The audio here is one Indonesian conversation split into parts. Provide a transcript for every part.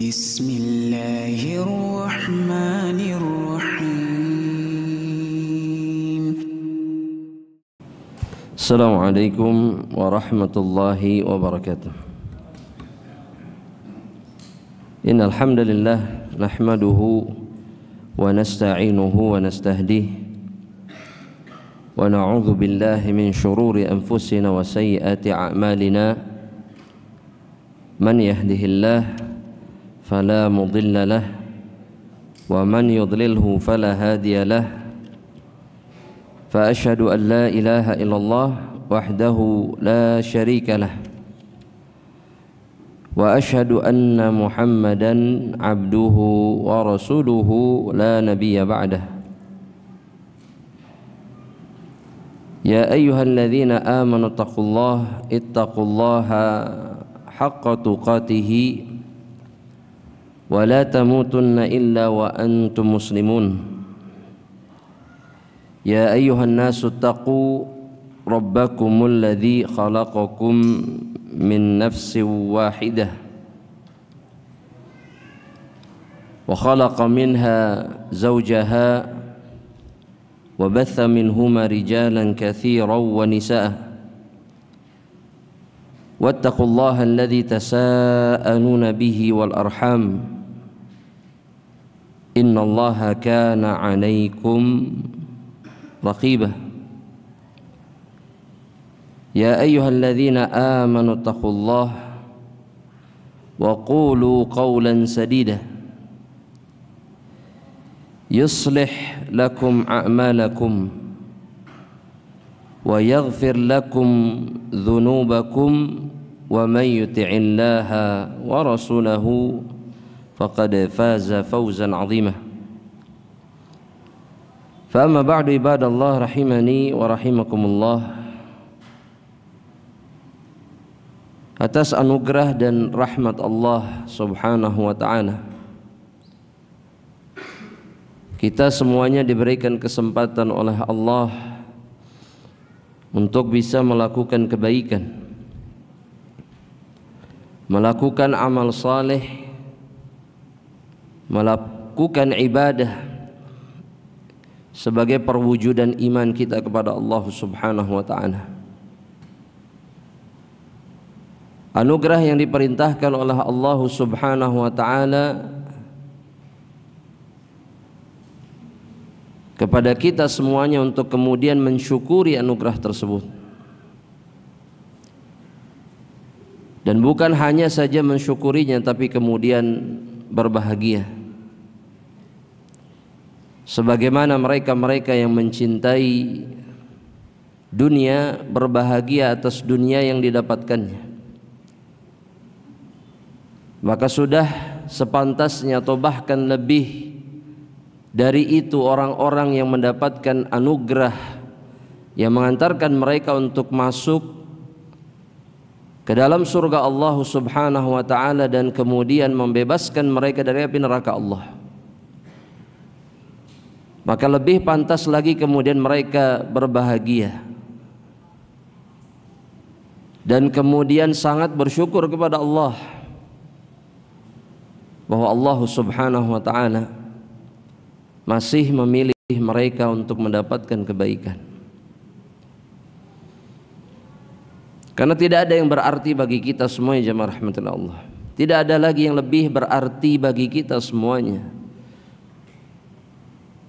بسم الله الرحمن الرحيم. السلام عليكم ورحمة الله وبركاته. إن الحمد لله نحمده ونستعينه ونستهديه ونعوذ بالله من شرور أنفسنا وسيئات أعمالنا من يهده الله فلا مضل له ومن يضلله فلا هادي له فأشهد أن لا إله إلا الله وحده لا شريك له وأشهد أن محمدا عبده ورسوله لا نبي بعده. يا أيها الذين آمنوا اتقوا الله حق تقاته ولا تموتن إلا وأنتم مسلمون. يا أيها الناس اتقوا ربكم الذي خلقكم من نفس واحدة وخلق منها زوجها وبث منهما رجالا كثيرا ونساء واتقوا الله الذي تساءلون به والأرحام إن الله كان عليكم رقيبا. يا أيها الذين آمنوا اتقوا الله وقولوا قولا سديدا يصلح لكم أعمالكم ويغفر لكم ذنوبكم ومن يطع الله ورسوله فقد فاز فوزا عظيما. فأما بعد عباد الله رحمني ورحمكم الله. Atas anugerah dan rahmat Allah subhanahu wa ta'ala, kita semuanya diberikan kesempatan oleh Allah untuk bisa melakukan kebaikan, melakukan amal saleh, melakukan ibadah sebagai perwujudan iman kita kepada Allah subhanahu wa ta'ala. Anugerah yang diperintahkan oleh Allah subhanahu wa ta'ala kepada kita semuanya untuk kemudian mensyukuri anugerah tersebut. Dan bukan hanya saja mensyukurinya, tapi kemudian berbahagia. Sebagaimana mereka-mereka yang mencintai dunia berbahagia atas dunia yang didapatkannya, maka sudah sepantasnya atau bahkan lebih dari itu orang-orang yang mendapatkan anugerah yang mengantarkan mereka untuk masuk ke dalam surga Allah subhanahu wa ta'ala dan kemudian membebaskan mereka dari api neraka Allah. Maka lebih pantas lagi kemudian mereka berbahagia dan kemudian sangat bersyukur kepada Allah bahwa Allah subhanahu wa ta'ala masih memilih mereka untuk mendapatkan kebaikan. Karena tidak ada yang berarti bagi kita semuanya jemaah rahmatillah Allah. Tidak ada lagi yang lebih berarti bagi kita semuanya,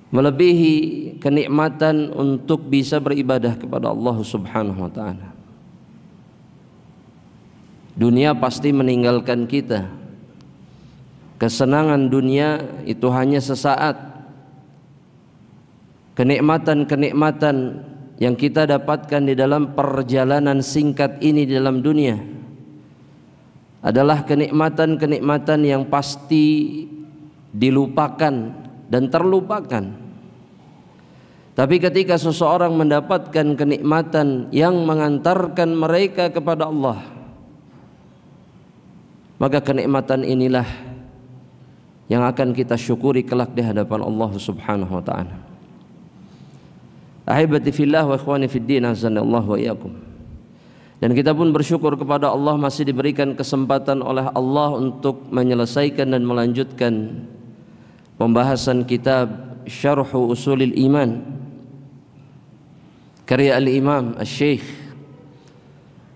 melebihi kenikmatan untuk bisa beribadah kepada Allah subhanahu wa ta'ala. Dunia pasti meninggalkan kita. Kesenangan dunia itu hanya sesaat. Kenikmatan-kenikmatan yang kita dapatkan di dalam perjalanan singkat ini di dalam dunia adalah kenikmatan-kenikmatan yang pasti dilupakan dan terlupakan. Tapi ketika seseorang mendapatkan kenikmatan yang mengantarkan mereka kepada Allah, maka kenikmatan inilah yang akan kita syukuri kelak di hadapan Allah subhanahu wa ta'ala. Ahibati fillah wa ikhwani fid din, azanallahu wa iyyakum. Dan kita pun bersyukur kepada Allah masih diberikan kesempatan oleh Allah untuk menyelesaikan dan melanjutkan pembahasan kitab Syarhu Usulil Iman karya Al-Imam Al-Syekh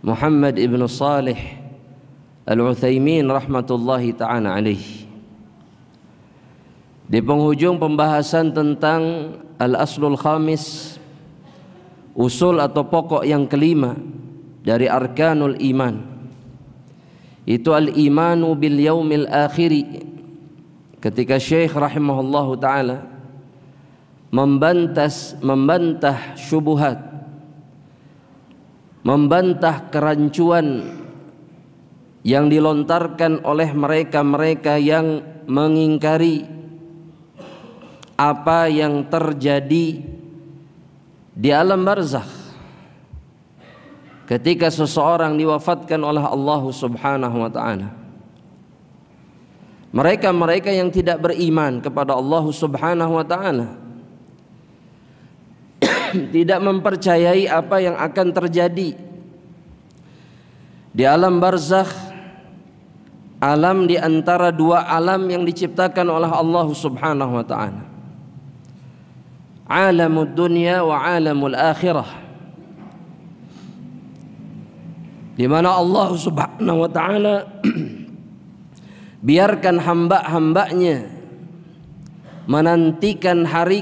Muhammad ibn Salih Al-Utsaimin rahmatullahi ta'ala alaih. Di penghujung pembahasan tentang Al-Aslul Khamis, usul atau pokok yang kelima dari arkanul iman, itu al-imanu bil yaumil akhiri. Ketika Syekh rahimahullahu ta'ala membantah syubhat, membantah kerancuan yang dilontarkan oleh mereka-mereka yang mengingkari apa yang terjadi di alam barzakh ketika seseorang diwafatkan oleh Allah Subhanahu wa ta'ala. Mereka-mereka yang tidak beriman kepada Allah Subhanahu wa ta'ala, tidak mempercayai apa yang akan terjadi di alam barzakh, alam di antara dua alam yang diciptakan oleh Allah Subhanahu wa ta'ala, alamud dunya wa alamul akhirah, di mana Allah Subhanahu wa ta'ala biarkan hamba-hambanya menantikan hari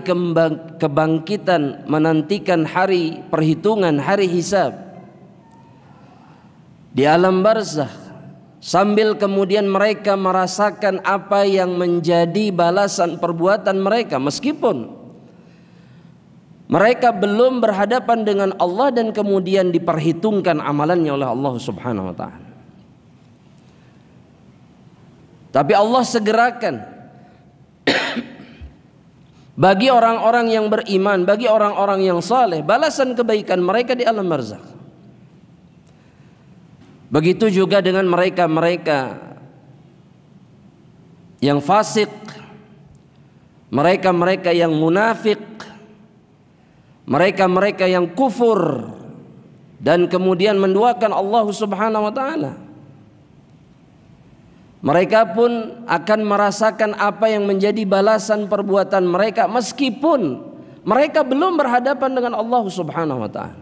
kebangkitan, menantikan hari perhitungan, hari hisab di alam barzakh, sambil kemudian mereka merasakan apa yang menjadi balasan perbuatan mereka meskipun mereka belum berhadapan dengan Allah dan kemudian diperhitungkan amalannya oleh Allah Subhanahu wa ta'ala. Tapi Allah segerakan bagi orang-orang yang beriman, bagi orang-orang yang saleh, balasan kebaikan mereka di alam barzakh. Begitu juga dengan mereka-mereka yang fasik, mereka-mereka yang munafik, mereka-mereka yang kufur dan kemudian menduakan Allah Subhanahu wa ta'ala. Mereka pun akan merasakan apa yang menjadi balasan perbuatan mereka meskipun mereka belum berhadapan dengan Allah Subhanahu wa ta'ala.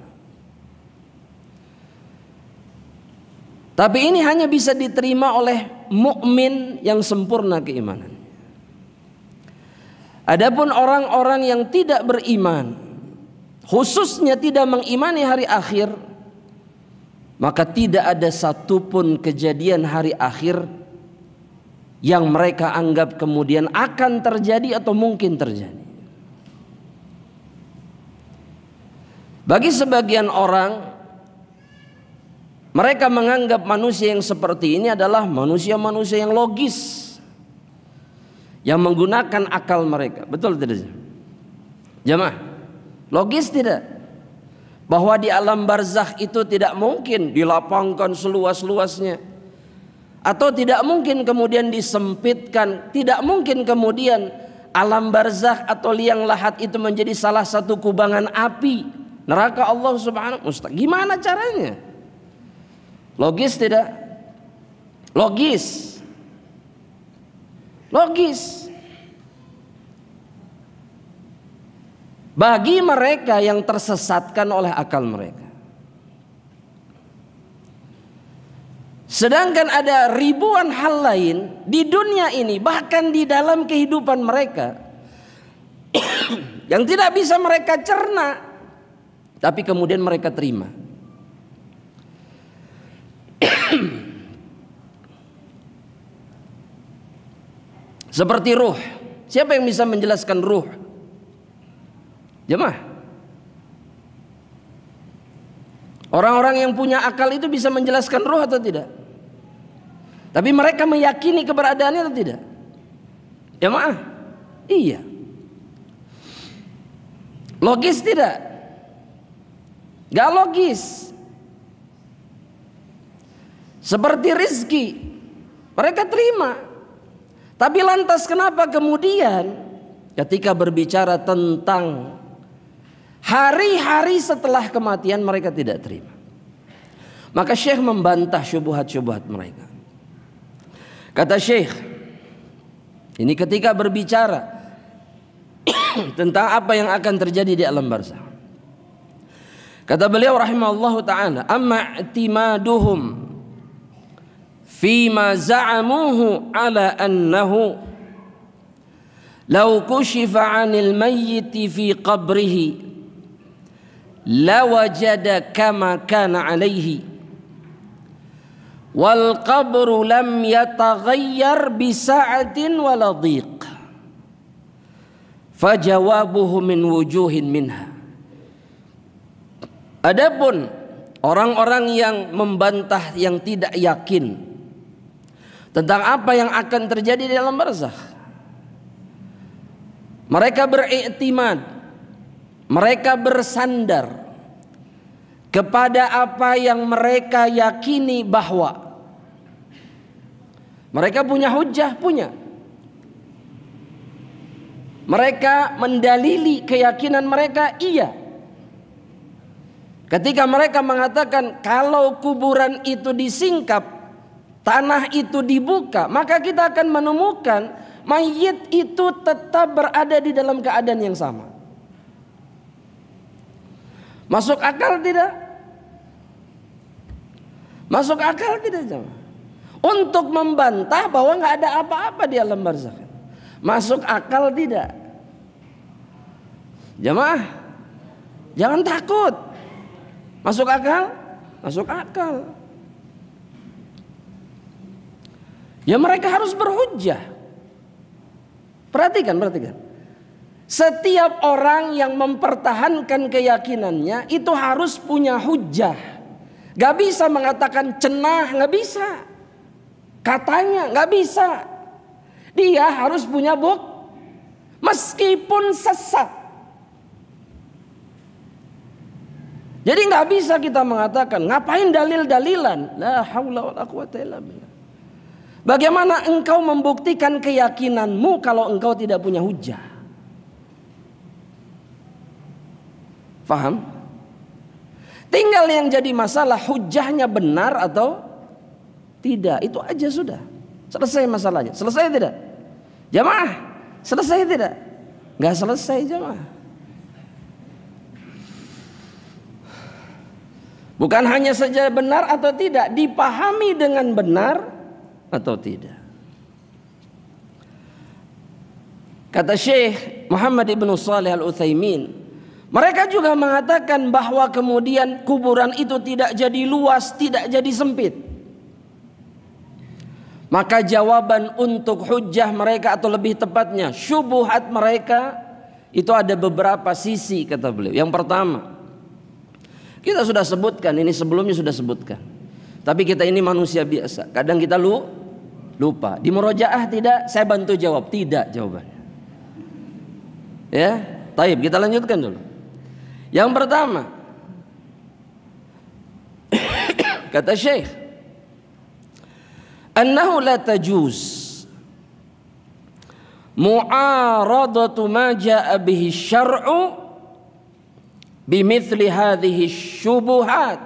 Tapi ini hanya bisa diterima oleh mukmin yang sempurna keimanan. Adapun orang-orang yang tidak beriman, khususnya tidak mengimani hari akhir, maka tidak ada satupun kejadian hari akhir yang mereka anggap kemudian akan terjadi atau mungkin terjadi. Bagi sebagian orang, mereka menganggap manusia yang seperti ini adalah manusia-manusia yang logis, yang menggunakan akal mereka. Betul tidak? Jamaah, logis tidak? Bahwa di alam barzakh itu tidak mungkin dilapangkan seluas-luasnya, atau tidak mungkin kemudian disempitkan, tidak mungkin kemudian alam barzakh atau liang lahat itu menjadi salah satu kubangan api neraka Allah Subhanahu wa ta'ala. Gimana caranya? Logis tidak? Logis. Logis. Bagi mereka yang tersesatkan oleh akal mereka. Sedangkan ada ribuan hal lain di dunia ini, bahkan di dalam kehidupan mereka yang tidak bisa mereka cerna, tapi kemudian mereka terima. Seperti ruh. Siapa yang bisa menjelaskan ruh? Jemaah, orang-orang yang punya akal itu bisa menjelaskan ruh atau tidak? Tapi mereka meyakini keberadaannya atau tidak? Jemaah, iya. Logis tidak? Gak logis. Seperti rizki, mereka terima. Tapi lantas kenapa kemudian ketika berbicara tentang hari-hari setelah kematian mereka tidak terima? Maka Syekh membantah syubhat-syubhat mereka. Kata Syekh, ini ketika berbicara tentang apa yang akan terjadi di alam barzakh. Kata beliau rahimahullahu ta'ala, amma i'timaduhum fima za'amuhu ala annahu law kushifa 'anil mayyiti fi qabrihi lawajada kama kana 'alaihi wal qabru lam yataghayyar bi sa'atin wala dhiq fajawabuhu min wujuhin minha. Adapun orang-orang yang membantah, yang tidak yakin tentang apa yang akan terjadi di alam barzakh, mereka beriktimad, mereka bersandar kepada apa yang mereka yakini bahwa mereka punya hujjah, punya. Mereka mendalili keyakinan mereka, iya. Ketika mereka mengatakan kalau kuburan itu disingkap, tanah itu dibuka, maka kita akan menemukan mayit itu tetap berada di dalam keadaan yang sama. Masuk akal tidak? Masuk akal tidak, jemaah? Untuk membantah bahwa nggak ada apa-apa di alam barzakh. Masuk akal tidak? Jemaah, jangan takut. Masuk akal? Masuk akal. Ya mereka harus berhujjah. Perhatikan. Setiap orang yang mempertahankan keyakinannya itu harus punya hujjah. Gak bisa mengatakan cenah, gak bisa. Katanya gak bisa. Dia harus punya bukti. Meskipun sesat. Jadi nggak bisa kita mengatakan ngapain dalil-dalilan. La haula wala quwata illa billah. Bagaimana engkau membuktikan keyakinanmu kalau engkau tidak punya hujjah? Faham? Tinggal yang jadi masalah hujjahnya benar atau tidak. Itu aja sudah. Selesai masalahnya. Selesai tidak? Jamaah, selesai tidak? Nggak selesai jamaah. Bukan hanya saja benar atau tidak, dipahami dengan benar atau tidak. Kata Syekh Muhammad ibn Shalih Al-Utsaimin, mereka juga mengatakan bahwa kemudian kuburan itu tidak jadi luas, tidak jadi sempit. Maka jawaban untuk hujjah mereka, atau lebih tepatnya syubhat mereka, itu ada beberapa sisi kata beliau. Yang pertama, kita sudah sebutkan, ini sebelumnya sudah sebutkan. Tapi kita ini manusia biasa. Kadang kita lupa. Di murojaah tidak, saya bantu jawab. Tidak jawabannya. Ya, taib, kita lanjutkan dulu. Yang pertama, kata Syekh, annahu la tajuz mu'aradatu ma ja'a bihi syar'u bimithli hadhihi syubuhat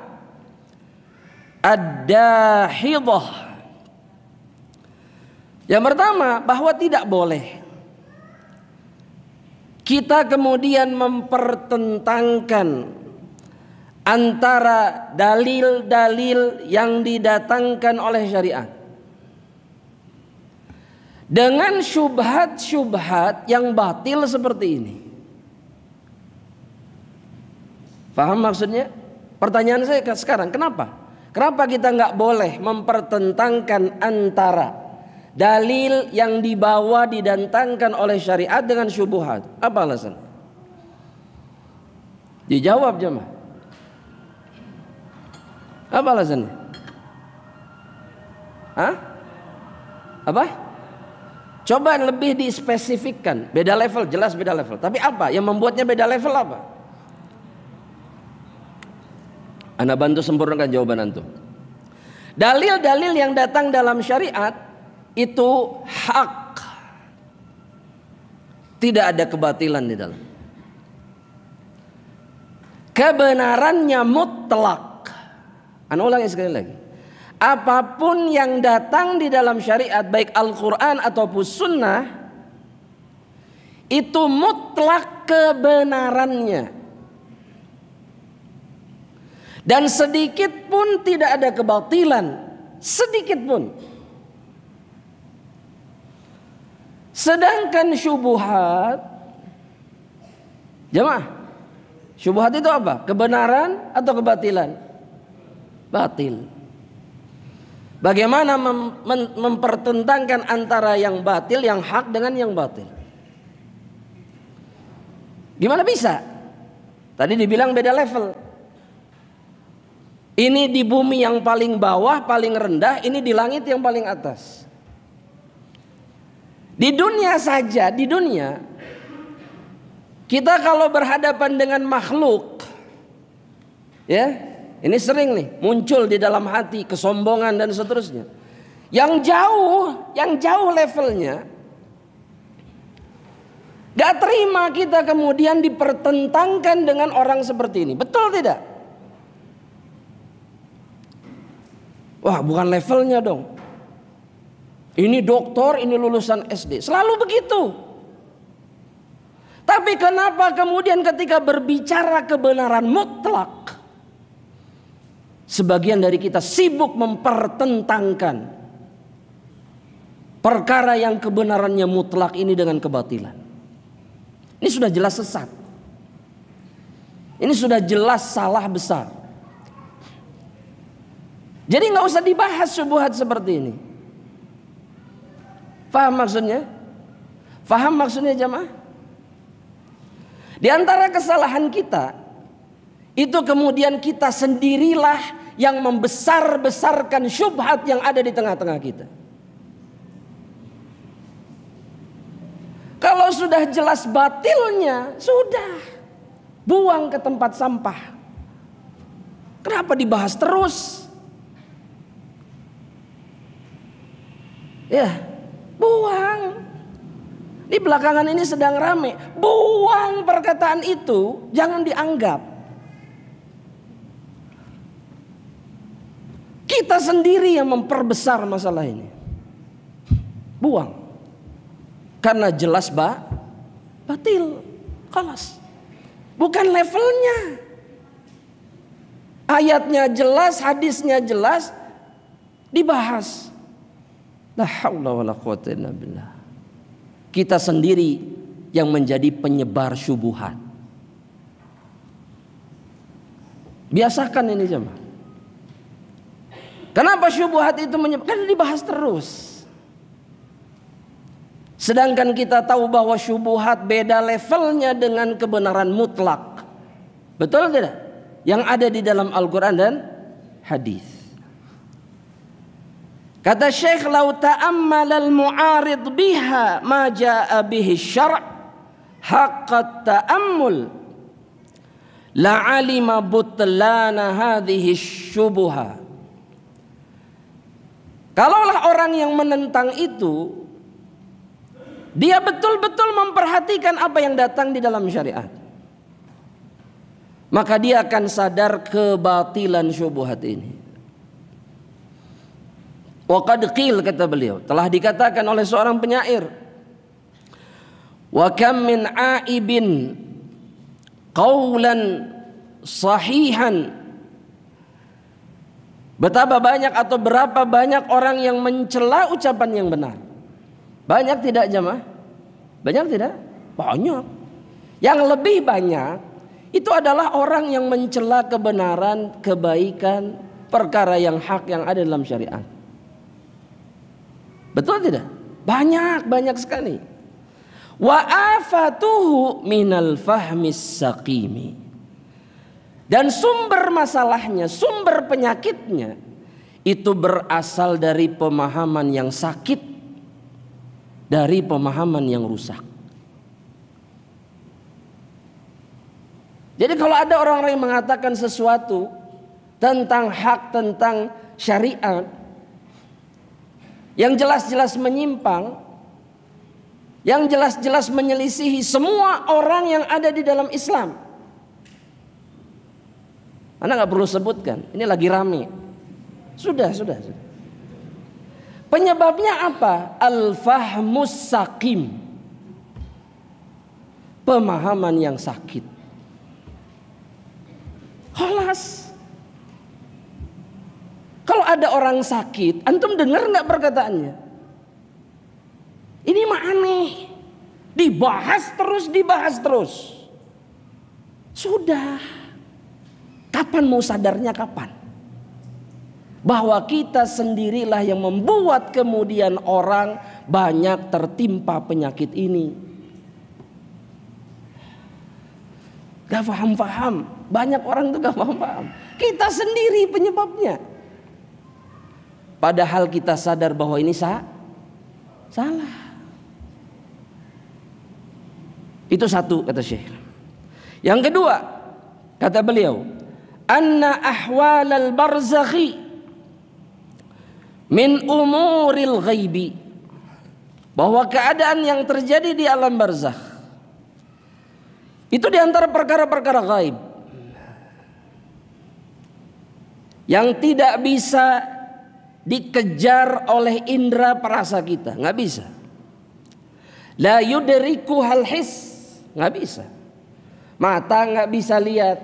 ad-dahidah. Yang pertama, bahwa tidak boleh kita kemudian mempertentangkan antara dalil-dalil yang didatangkan oleh syariat dengan syubhat-syubhat yang batil seperti ini. Paham maksudnya? Pertanyaan saya sekarang, kenapa? Kenapa kita nggak boleh mempertentangkan antara dalil yang dibawa didatangkan oleh syariat dengan syubhat? Apa alasan? Dijawab jemaah. Apa alasannya? Hah? Apa? Coba lebih dispesifikkan. Beda level, jelas beda level. Tapi apa yang membuatnya beda level apa? Anda bantu sempurnakan jawaban antum. Dalil-dalil yang datang dalam syariat itu hak. Tidak ada kebatilan di dalam. Kebenarannya mutlak. Ana ulangi sekali lagi. Apapun yang datang di dalam syariat, baik Al-Quran ataupun Sunnah, itu mutlak kebenarannya. Dan sedikit pun tidak ada kebatilan, sedikit pun. Sedangkan syubhat, jemaah, syubhat itu apa? Kebenaran atau kebatilan? Batil. Bagaimana mempertentangkan antara yang batil, yang hak dengan yang batil? Gimana bisa? Tadi dibilang beda level. Ini di bumi yang paling bawah, paling rendah, ini di langit yang paling atas. Di dunia saja, di dunia, kita kalau berhadapan dengan makhluk, ya, ini sering nih muncul di dalam hati kesombongan dan seterusnya. Yang jauh levelnya, gak terima kita kemudian dipertentangkan dengan orang seperti ini. Betul tidak? Wah, bukan levelnya dong. Ini doktor, ini lulusan SD. Selalu begitu. Tapi kenapa kemudian ketika berbicara kebenaran mutlak, sebagian dari kita sibuk mempertentangkan perkara yang kebenarannya mutlak ini dengan kebatilan? Ini sudah jelas sesat. Ini sudah jelas salah besar. Jadi nggak usah dibahas syubhat seperti ini. Faham maksudnya? Faham maksudnya jamaah? Di antara kesalahan kita, itu kemudian kita sendirilah yang membesar-besarkan syubhat yang ada di tengah-tengah kita. Kalau sudah jelas batilnya, sudah buang ke tempat sampah. Kenapa dibahas terus? Ya, buang. Di belakangan ini sedang rame. Buang perkataan itu, jangan dianggap. Kita sendiri yang memperbesar masalah ini. Buang. Karena jelas batil. Kelas. Bukan levelnya. Ayatnya jelas, hadisnya jelas, dibahas. La haula wala quwwata illa billah. Kita sendiri yang menjadi penyebar syubhat. Biasakan ini jemaah. Kenapa syubhat itu menyebar? Karena dibahas terus. Sedangkan kita tahu bahwa syubhat beda levelnya dengan kebenaran mutlak. Betul tidak? Yang ada di dalam Al-Quran dan hadis. Kata Syekh, "Lau ta'ammal al-mu'arid biha ma jaa'a bihi syara' haqqat ta'ammul la'alima butlana hadhihi syubuha." Kalaulah orang yang menentang itu, dia betul-betul memperhatikan apa yang datang di dalam syariat, maka dia akan sadar kebatilan syubhat ini. Wa qad qil, kata beliau, telah dikatakan oleh seorang penyair, wa kam min aibin qawlan sahihan. Betapa banyak atau berapa banyak orang yang mencela ucapan yang benar. Banyak tidak jemaah? Banyak tidak? Banyak. Yang lebih banyak itu adalah orang yang mencela kebenaran, kebaikan, perkara yang hak yang ada dalam syariat. Betul tidak? Banyak sekali. Wa afatuhu minal fahmis saqimi. Dan sumber masalahnya, sumber penyakitnya itu berasal dari pemahaman yang sakit, dari pemahaman yang rusak. Jadi kalau ada orang-orang yang mengatakan sesuatu tentang hak, tentang syariat yang jelas-jelas menyimpang, yang jelas-jelas menyelisihi semua orang yang ada di dalam Islam, Anda gak perlu sebutkan, ini lagi rame. Sudah. Penyebabnya apa? Al-fahmus saqim. Pemahaman yang sakit. Khalas. Kalau ada orang sakit, antum dengar nggak perkataannya? Ini mah aneh. Dibahas terus. Sudah. Kapan mau sadarnya kapan? Bahwa kita sendirilah yang membuat kemudian orang banyak tertimpa penyakit ini. Gak paham. Banyak orang tuh gak paham. Kita sendiri penyebabnya. Padahal kita sadar bahwa ini salah. Itu satu kata Syekh. Yang kedua, kata beliau, anna ahwalal barzakhi min umuril ghaibi. Bahwa keadaan yang terjadi di alam barzakh itu di antara perkara-perkara gaib yang tidak bisa dikejar oleh indera perasa kita, nggak bisa. La yudriku hal his, nggak bisa. Mata nggak bisa lihat,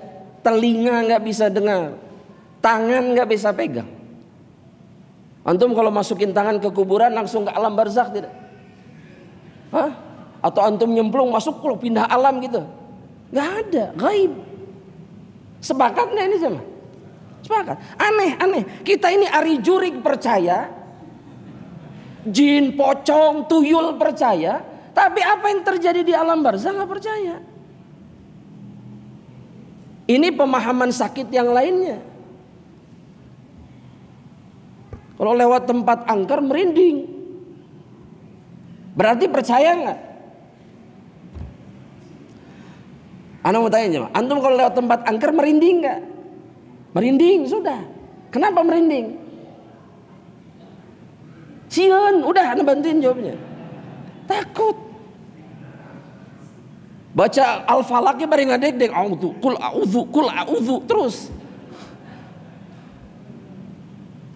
telinga nggak bisa dengar, tangan nggak bisa pegang. Antum kalau masukin tangan ke kuburan langsung ke alam barzakh tidak? Hah? Atau antum nyemplung masuk kalau pindah alam gitu? Nggak ada, gaib. Sepakat nggak ini sama? Sepakat. Aneh. Kita ini ari jurik percaya, jin, pocong, tuyul percaya, tapi apa yang terjadi di alam barzakh nggak percaya. Ini pemahaman sakit yang lainnya. Kalau lewat tempat angker merinding, berarti percaya nggak? Ana mau tanya, antum kalau lewat tempat angker merinding nggak? Merinding, sudah. Kenapa merinding? Sieun, udah ana bantuin jawabnya. Takut. Baca Al-Falaqnya bari ngadeg-deg, kul a'udzu terus.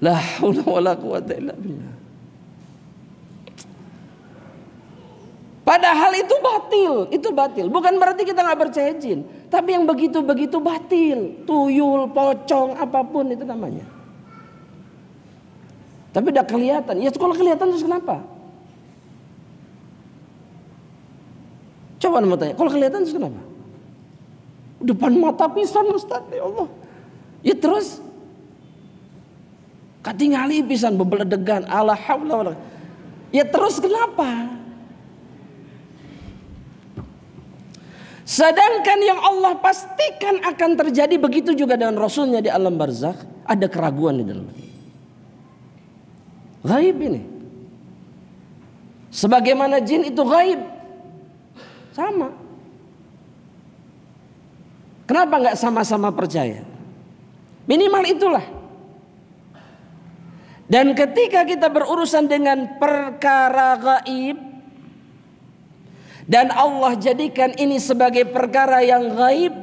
La haula wala quwata illa billah. Padahal itu batil. Bukan berarti kita nggak percaya jin, tapi yang begitu batil, tuyul, pocong, apapun itu namanya. Tapi udah kelihatan. Ya kalau kelihatan terus kenapa? Coba mau tanya, kalau kelihatan terus kenapa? Depan mata pisan Ustaz, ya Allah. Ya terus katingali pisan bebeledegan, ala haula wala. Ya terus kenapa? Sedangkan yang Allah pastikan akan terjadi begitu juga dengan Rasulnya di alam barzakh, ada keraguan di dalam. Gaib ini. Sebagaimana jin itu gaib. Sama. Kenapa nggak sama-sama percaya? Minimal itulah. Dan ketika kita berurusan dengan perkara gaib dan Allah jadikan ini sebagai perkara yang gaib,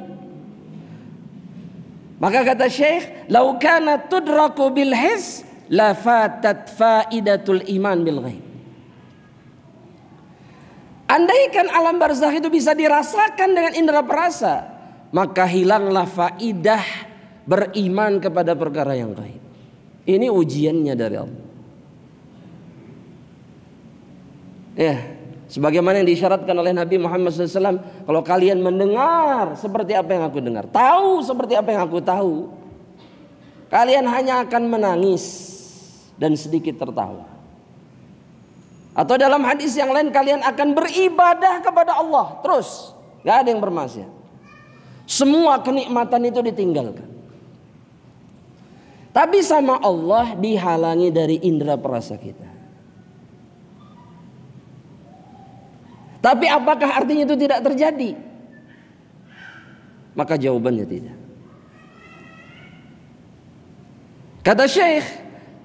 maka kata Syekh, "Lau kana tudraku bil his la fatat faidatul iman bil ghaib." Andaikan alam barzakh itu bisa dirasakan dengan indera perasa, maka hilanglah faidah beriman kepada perkara yang gaib. Ini ujiannya dari Allah. Ya, sebagaimana yang disyaratkan oleh Nabi Muhammad SAW, kalau kalian mendengar seperti apa yang aku dengar, tahu seperti apa yang aku tahu, kalian hanya akan menangis dan sedikit tertawa. Atau dalam hadis yang lain, kalian akan beribadah kepada Allah terus, gak ada yang bermaksiat. Semua kenikmatan itu ditinggalkan. Tapi sama Allah dihalangi dari indera perasa kita. Tapi apakah artinya itu tidak terjadi? Maka jawabannya tidak. Kata Syekh,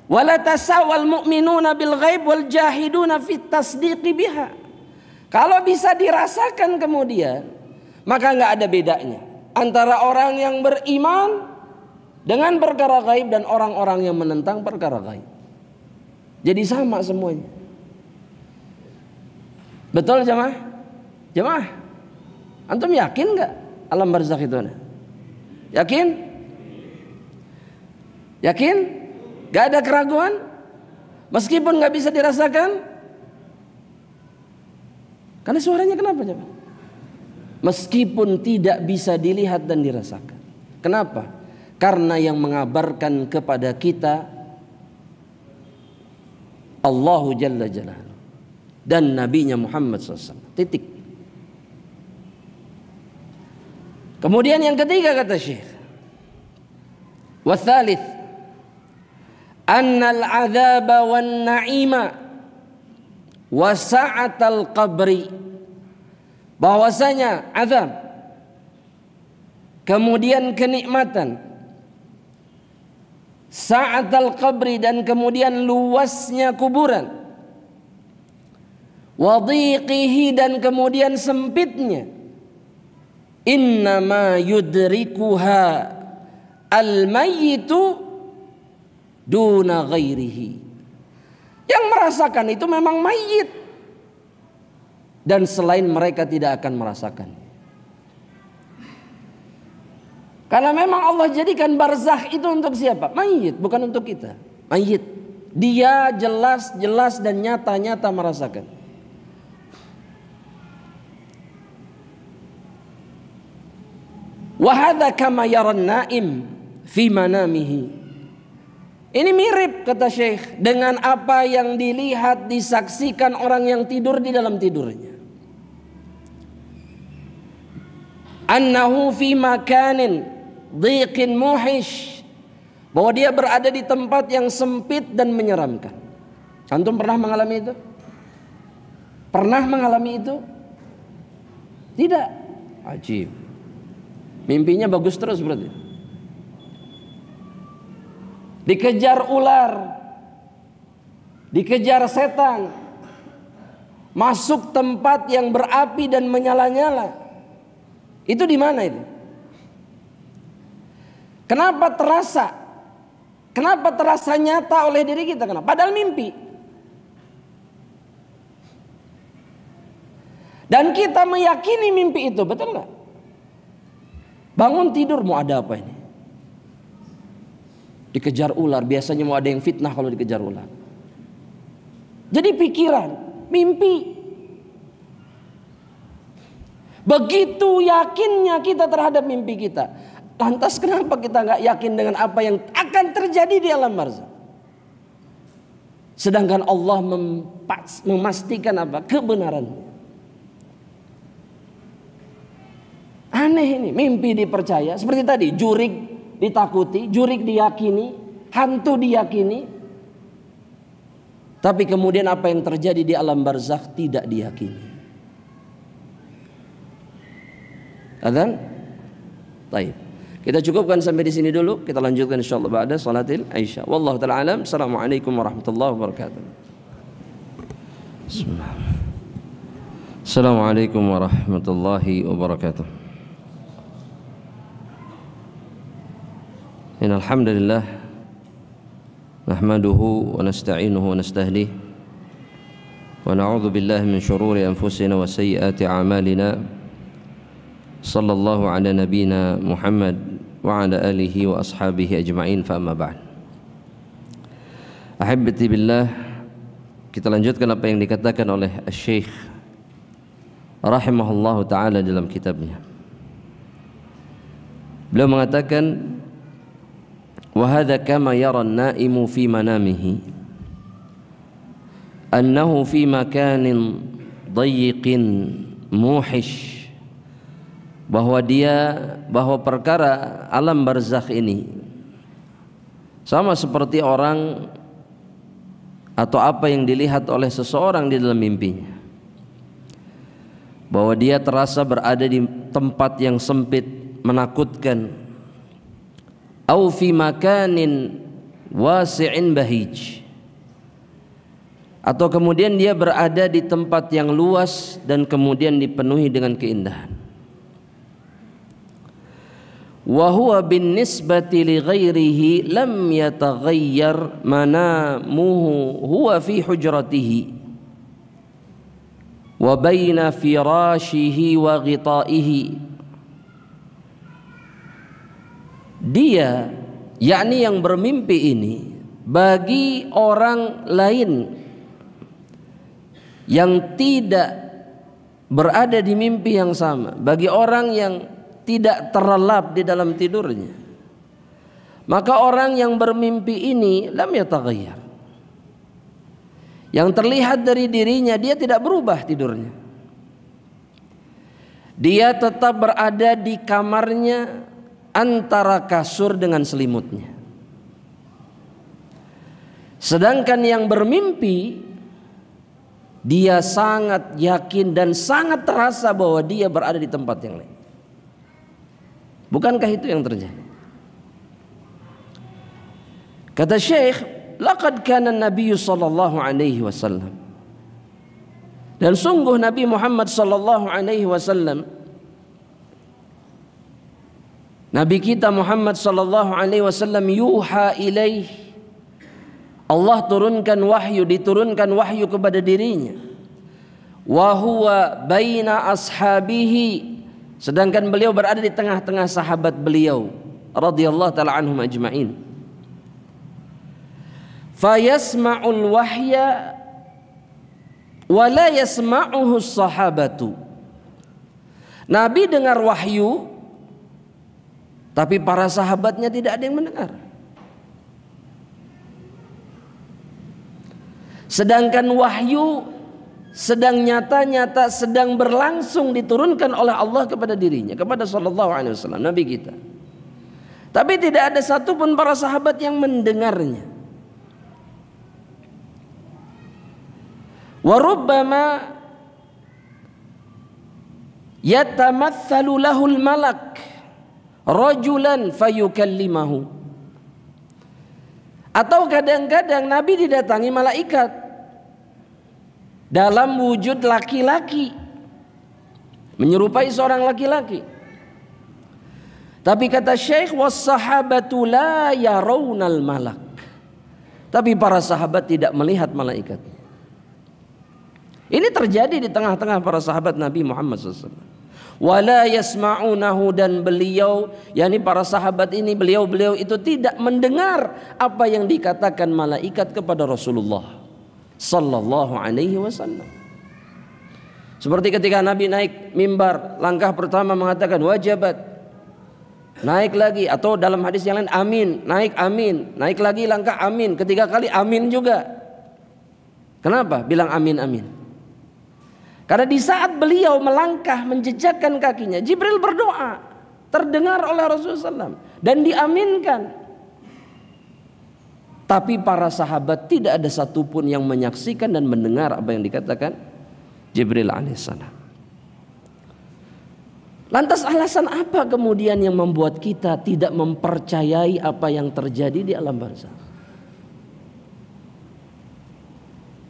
wala tasawal mu'minuna bil ghaib wal jahiduna fit tasdiqi biha. Kalau bisa dirasakan kemudian, maka enggak ada bedanya antara orang yang beriman dengan perkara gaib dan orang-orang yang menentang perkara gaib. Jadi sama semuanya. Betul jamaah? Jamaah, antum yakin nggak alam barzakh itu ada? Yakin? Yakin? Gak ada keraguan? Meskipun nggak bisa dirasakan? Karena suaranya kenapa jamaah? Meskipun tidak bisa dilihat dan dirasakan. Kenapa? Karena yang mengabarkan kepada kita Allahu Jalla Jalaluhu dan Nabinya Muhammad SAW. Titik. Kemudian yang ketiga kata Syekh, watsalits annal adzaba wan na'ima wa sa'atal qabri, bahwasanya azab kemudian kenikmatan, sa'atal qabri dan kemudian luasnya kuburan, wa dhiqihi dan kemudian sempitnya, innama yudrikuha al-mayyitu duna ghairihi. Yang merasakan itu memang mayit, dan selain mereka tidak akan merasakan. Karena memang Allah jadikan barzakh itu untuk siapa? Mayit, bukan untuk kita. Mayit, dia jelas dan nyata merasakan. Wa hadza kama yaran naim fi manamihi. Ini mirip kata Syekh dengan apa yang dilihat disaksikan orang yang tidur di dalam tidurnya. Annahu fi makanin dhiqin muhish, bahwa dia berada di tempat yang sempit dan menyeramkan. Antum pernah mengalami itu? Pernah mengalami itu? Tidak. Ajib. Mimpinya bagus terus berarti. Dikejar ular, dikejar setan, masuk tempat yang berapi dan menyala-nyala. Itu di mana itu? Kenapa terasa? Kenapa terasa nyata oleh diri kita? Kenapa? Padahal mimpi. Dan kita meyakini mimpi itu, betul nggak? Bangun tidur, mau ada apa ini? Dikejar ular, biasanya mau ada yang fitnah kalau dikejar ular. Jadi pikiran, mimpi. Begitu yakinnya kita terhadap mimpi kita. Lantas kenapa kita nggak yakin dengan apa yang akan terjadi di alam barzakh? Sedangkan Allah memastikan apa? Kebenarannya. Aneh ini, mimpi dipercaya. Seperti tadi, jurik ditakuti, jurik diyakini, hantu diyakini. Tapi kemudian apa yang terjadi di alam barzakh tidak diyakini. Adzan? Baik. Kita cukupkan sampai di sini dulu. Kita lanjutkan insyaallah ba'da salatil Isya. Wallahu taala alam. Assalamualaikum warahmatullahi wabarakatuh. Bismillah. Assalamualaikum warahmatullahi wabarakatuh. Innal hamdalillah nahmaduhu wa nasta'inuhu wa nastahdihi wa na'udzu billahi min shururi anfusina wa sayyiati a'malina. Sallallahu ala nabiyyina Muhammad wa ala alihi wa ashabihi ajma'in, fa amma ba'd. Ahibbati billah, kita lanjutkan apa yang dikatakan oleh Syekh rahimahullahu taala dalam kitabnya. Beliau mengatakan, wa hadza kama yara an-na'imu fi manamihi annahu fi makanin dayyiqin muhish, bahwa perkara alam barzakh ini sama seperti orang atau apa yang dilihat oleh seseorang di dalam mimpinya, bahwa dia terasa berada di tempat yang sempit, menakutkan. Au fi makanin wasi'in bahij, atau kemudian dia berada di tempat yang luas dan kemudian dipenuhi dengan keindahan. wa huwa binnisbati li ghairihi lam yataghayyar manamuhu huwa fi hujratihi wa baina firashihi wa ghitaihi. Dia, yakni yang bermimpi ini, bagi orang lain yang tidak berada di mimpi yang sama, bagi orang yang tidak terlelap di dalam tidurnya, maka orang yang bermimpi ini lam yataghayyar, yang terlihat dari dirinya dia tidak berubah tidurnya, dia tetap berada di kamarnya antara kasur dengan selimutnya. Sedangkan yang bermimpi, dia sangat yakin dan sangat terasa bahwa dia berada di tempat yang lain. Bukankah itu yang terjadi? Kata Syekh, laqad kana Nabi sallallahu alaihi wasallam, dan sungguh Nabi Muhammad sallallahu alaihi wasallam, Nabi kita Muhammad sallallahu alaihi wasallam, yuha ilaih, Allah turunkan wahyu, diturunkan wahyu kepada dirinya. Wa huwa baina ashabihi, sedangkan beliau berada di tengah-tengah sahabat beliau radhiyallahu taala anhum ajma'in. Fayasma'ul wahya wa la yasma'uhu sahabatu. Nabi dengar wahyu, tapi para sahabatnya tidak ada yang mendengar. Sedangkan wahyu sedang nyata-nyata, sedang berlangsung diturunkan oleh Allah kepada dirinya, kepada sallallahu alaihi wasallam, Nabi kita. Tapi tidak ada satupun para sahabat yang mendengarnya. Wa rubbama yatamatsalu lahul malak rajulan fayukallimahu. Atau kadang-kadang Nabi didatangi malaikat dalam wujud laki-laki, menyerupai seorang laki-laki. Tapi kata Syekh, was-sahabatu la yarawnal malak. Tapi para sahabat tidak melihat malaikat. Ini terjadi di tengah-tengah para sahabat Nabi Muhammad SAW. Wala yasma'unahu, dan beliau, yakni para sahabat ini, beliau itu tidak mendengar apa yang dikatakan malaikat kepada Rasulullah sallallahu alaihi wasallam. Seperti ketika Nabi naik mimbar, langkah pertama mengatakan wajabat, naik lagi, atau dalam hadis yang lain amin, naik lagi langkah amin, ketiga kali amin juga. Kenapa bilang amin amin? Karena di saat beliau melangkah menjejakkan kakinya, Jibril berdoa, terdengar oleh Rasulullah SAW dan diaminkan. Tapi para sahabat tidak ada satupun yang menyaksikan dan mendengar apa yang dikatakan Jibril alaihissalam. Lantas alasan apa kemudian yang membuat kita tidak mempercayai apa yang terjadi di alam barzakh?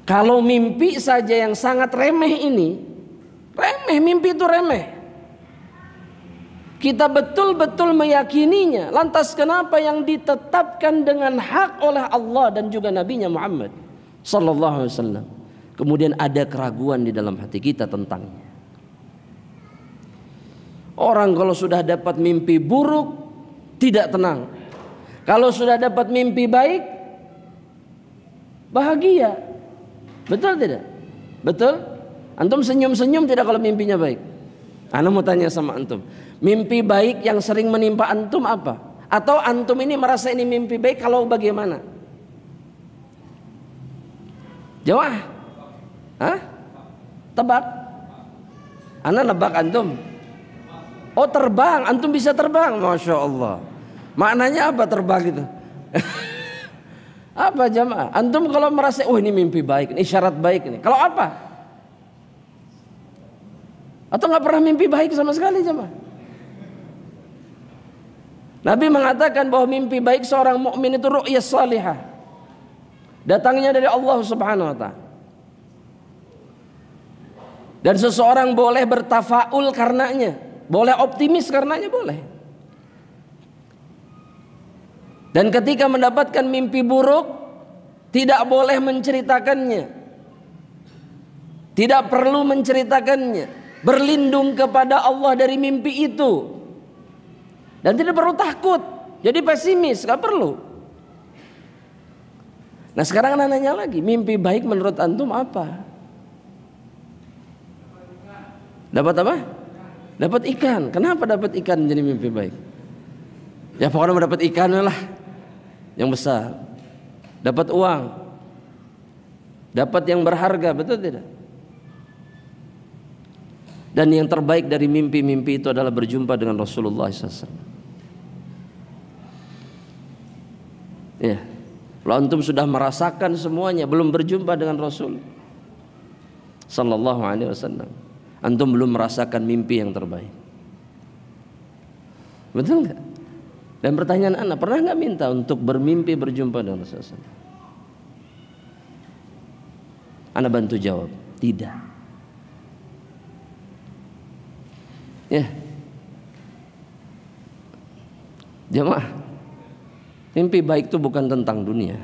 Kalau mimpi saja yang sangat remeh ini, remeh, mimpi itu remeh, kita betul-betul meyakininya. Lantas kenapa yang ditetapkan dengan hak oleh Allah dan juga Nabi-Nya Muhammad sallallahu alaihi wasallam, kemudian ada keraguan di dalam hati kita tentangnya? Orang kalau sudah dapat mimpi buruk tidak tenang. Kalau sudah dapat mimpi baik bahagia. Betul tidak? Betul? Antum senyum-senyum tidak kalau mimpinya baik? Ana mau tanya sama antum, mimpi baik yang sering menimpa antum apa? Atau antum ini merasa ini mimpi baik, kalau bagaimana? Jawab. Hah? Tebak? Ana nebak antum. Oh terbang, antum bisa terbang, Masya Allah. Maknanya apa terbang itu? Apa jamaah? Antum kalau merasa, oh ini mimpi baik, ini syarat baik ini. Kalau apa? Atau nggak pernah mimpi baik sama sekali jamaah? Nabi mengatakan bahwa mimpi baik seorang mukmin itu ru'yah salihah, datangnya dari Allah Subhanahu wa ta'ala. Dan seseorang boleh bertafaul karenanya, boleh optimis karenanya, boleh. Dan ketika mendapatkan mimpi buruk, tidak boleh menceritakannya, tidak perlu menceritakannya, berlindung kepada Allah dari mimpi itu, dan tidak perlu takut jadi pesimis, gak perlu. Nah sekarang anak nanya lagi, mimpi baik menurut antum apa? Dapat apa? Dapat ikan. Kenapa dapat ikan jadi mimpi baik? Ya pokoknya dapat ikan lah yang besar, dapat uang, dapat yang berharga, betul tidak? Dan yang terbaik dari mimpi-mimpi itu adalah berjumpa dengan Rasulullah SAW. Ya, kalau antum sudah merasakan semuanya, belum berjumpa dengan Rasul Sallallahu Alaihi Wasallam, antum belum merasakan mimpi yang terbaik. Betul nggak? Dan pertanyaan anak, pernah nggak minta untuk bermimpi berjumpa dengan Rasulullah SAW? Anak bantu jawab, tidak. Ya, jemaah, mimpi baik itu bukan tentang dunia.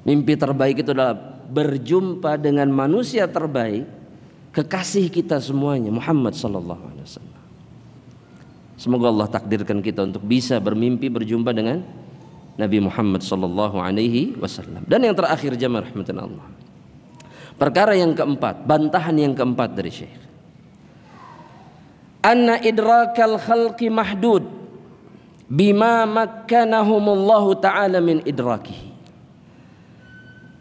Mimpi terbaik itu adalah berjumpa dengan manusia terbaik, kekasih kita semuanya, Muhammad sallallahu alaihi wasallam. Semoga Allah takdirkan kita untuk bisa bermimpi berjumpa dengan Nabi Muhammad sallallahu alaihi wasallam. Dan yang terakhir jemaah rahmatan Allah, perkara yang keempat, bantahan yang keempat dari Syekh, anna idrakal khalqi mahdud bima makkanahumullahu ta'ala min idrakihi,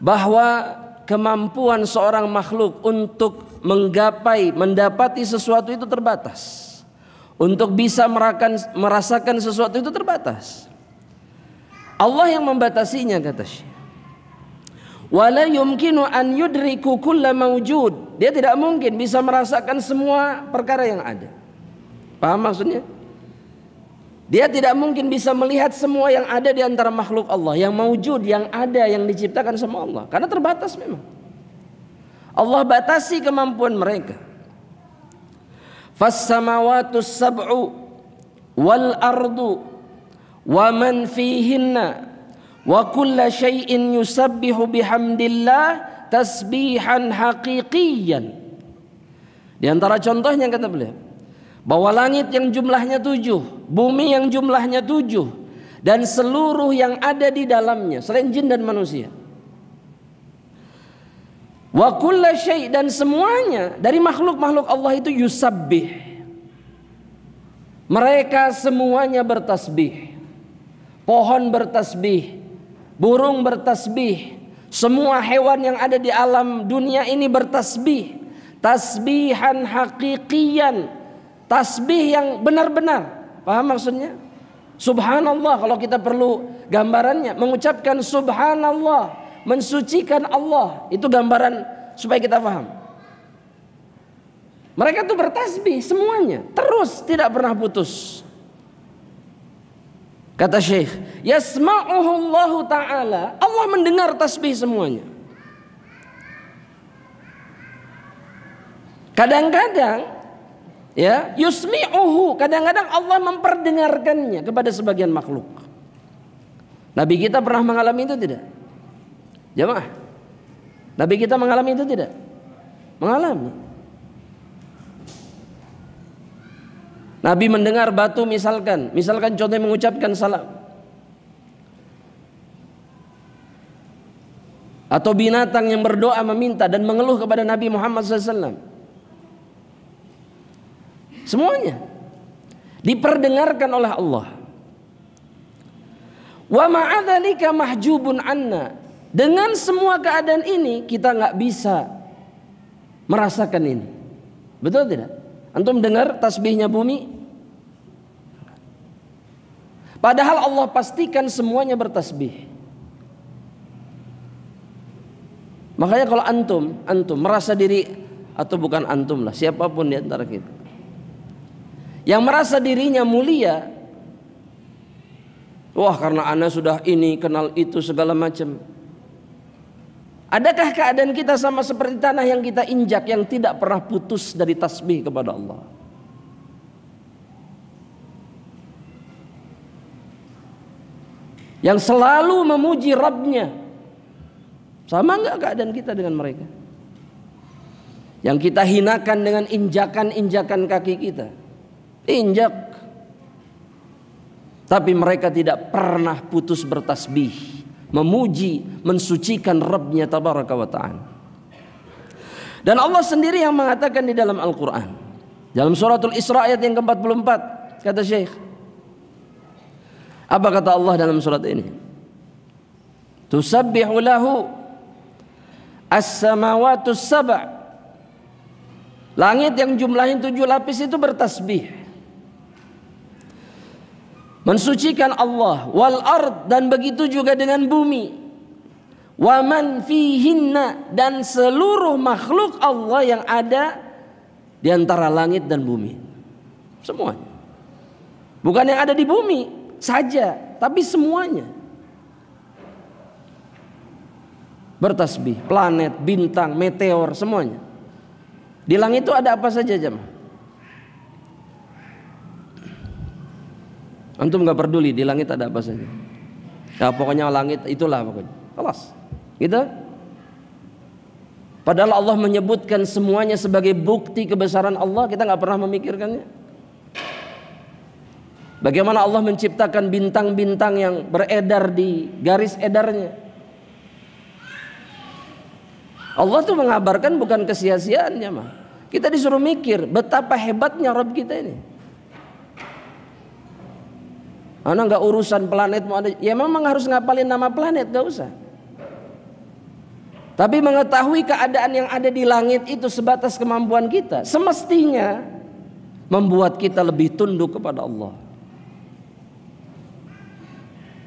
bahwa kemampuan seorang makhluk untuk mendapati sesuatu itu terbatas, untuk bisa merasakan sesuatu itu terbatas. Allah yang membatasinya, kata Syekh. Wala yumkinu an yudriku kulla mawjud, dia tidak mungkin bisa merasakan semua perkara yang ada. Paham maksudnya? Dia tidak mungkin bisa melihat semua yang ada di antara makhluk Allah, yang mawjud, yang ada, yang diciptakan sama Allah, karena terbatas memang. Allah batasi kemampuan mereka. Fas-samawatus sab'u wal ardu wa man fihinna wa kulla syai'in yusabbihu bihamdillah tasbihan haqiqiyan. Di antara contohnya kata beliau, bahwa langit yang jumlahnya 7, bumi yang jumlahnya 7, dan seluruh yang ada di dalamnya selain jin dan manusia, wa kulla syai', dan semuanya dari makhluk-makhluk Allah itu yusabbih, mereka semuanya bertasbih. Pohon bertasbih, burung bertasbih, semua hewan yang ada di alam dunia ini bertasbih, tasbihan haqiqiyan, tasbih yang benar-benar. Paham maksudnya? Subhanallah, kalau kita perlu gambarannya, mengucapkan subhanallah, mensucikan Allah, itu gambaran supaya kita paham. Mereka tuh bertasbih semuanya, terus tidak pernah putus. Kata Syekh, yasma'uhu Allah Ta'ala, Allah mendengar tasbih semuanya. Kadang-kadang ya, yusmi'uhu, kadang-kadang Allah memperdengarkannya kepada sebagian makhluk. Nabi kita pernah mengalami itu tidak? Jemaah, Nabi kita mengalami itu tidak? Mengalami. Nabi mendengar batu misalkan contohnya mengucapkan salam, atau binatang yang berdoa meminta dan mengeluh kepada Nabi Muhammad SAW. Semuanya diperdengarkan oleh Allah. Wa ma'adzalika mahjubun anna, dengan semua keadaan ini kita nggak bisa merasakan ini. Betul tidak? Antum dengar tasbihnya bumi? Padahal Allah pastikan semuanya bertasbih. Makanya kalau antum merasa diri, atau bukan antum lah, siapapun di antara kita yang merasa dirinya mulia, wah karena ana sudah ini, kenal itu, segala macam. Adakah keadaan kita sama seperti tanah yang kita injak, yang tidak pernah putus dari tasbih kepada Allah? yang selalu memuji Rabbnya. Sama enggak keadaan kita dengan mereka? Yang kita hinakan dengan injakan-injakan kaki kita. Injak. Tapi mereka tidak pernah putus bertasbih, memuji, mensucikan Rabbnya tabaraka wa ta'ala. Dan Allah sendiri yang mengatakan di dalam Al-Quran, dalam suratul Isra ayat yang ke-44, kata Syekh, apa kata Allah dalam surat ini? Tusabbihu lahu as-samawatus sab'. Langit yang jumlahnya 7 lapis itu bertasbih, mensucikan Allah. Wal ard, dan begitu juga dengan bumi. Wa man fihinna, dan seluruh makhluk Allah yang ada di antara langit dan bumi. Semuanya. Bukan yang ada di bumi saja, tapi semuanya bertasbih. Planet, bintang, meteor, semuanya. Di langit itu ada apa saja, jemaah? Antum nggak peduli di langit ada apa saja. Ya pokoknya langit itulah pokoknya. Kelas. Gitu. Padahal Allah menyebutkan semuanya sebagai bukti kebesaran Allah, kita nggak pernah memikirkannya. Bagaimana Allah menciptakan bintang-bintang yang beredar di garis edarnya. Allah tuh mengabarkan bukan kesia-siaannya mah. Kita disuruh mikir betapa hebatnya Rabb kita ini. Anak nggak urusan planet mau ada, ya memang harus ngapalin nama planet, nggak usah. Tapi mengetahui keadaan yang ada di langit itu sebatas kemampuan kita, semestinya membuat kita lebih tunduk kepada Allah.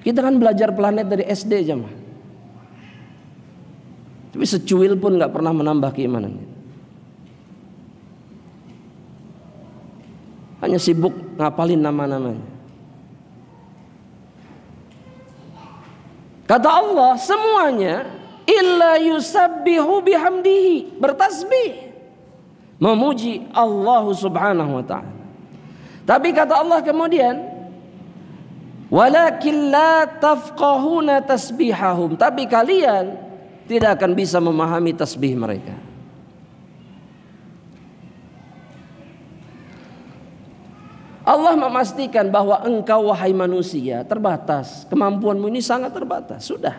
Kita kan belajar planet dari SD jemaah. Tapi secuil pun nggak pernah menambah keimanan. Hanya sibuk ngapalin nama-namanya. Kata Allah semuanya illa yusabbihu bihamdihi, bertasbih, memuji Allah subhanahu wa ta'ala. Tapi kata Allah kemudian, walakin la tafqahuna tasbihahum, tapi kalian tidak akan bisa memahami tasbih mereka. Allah memastikan bahwa engkau wahai manusia terbatas, kemampuanmu ini sangat terbatas. Sudah.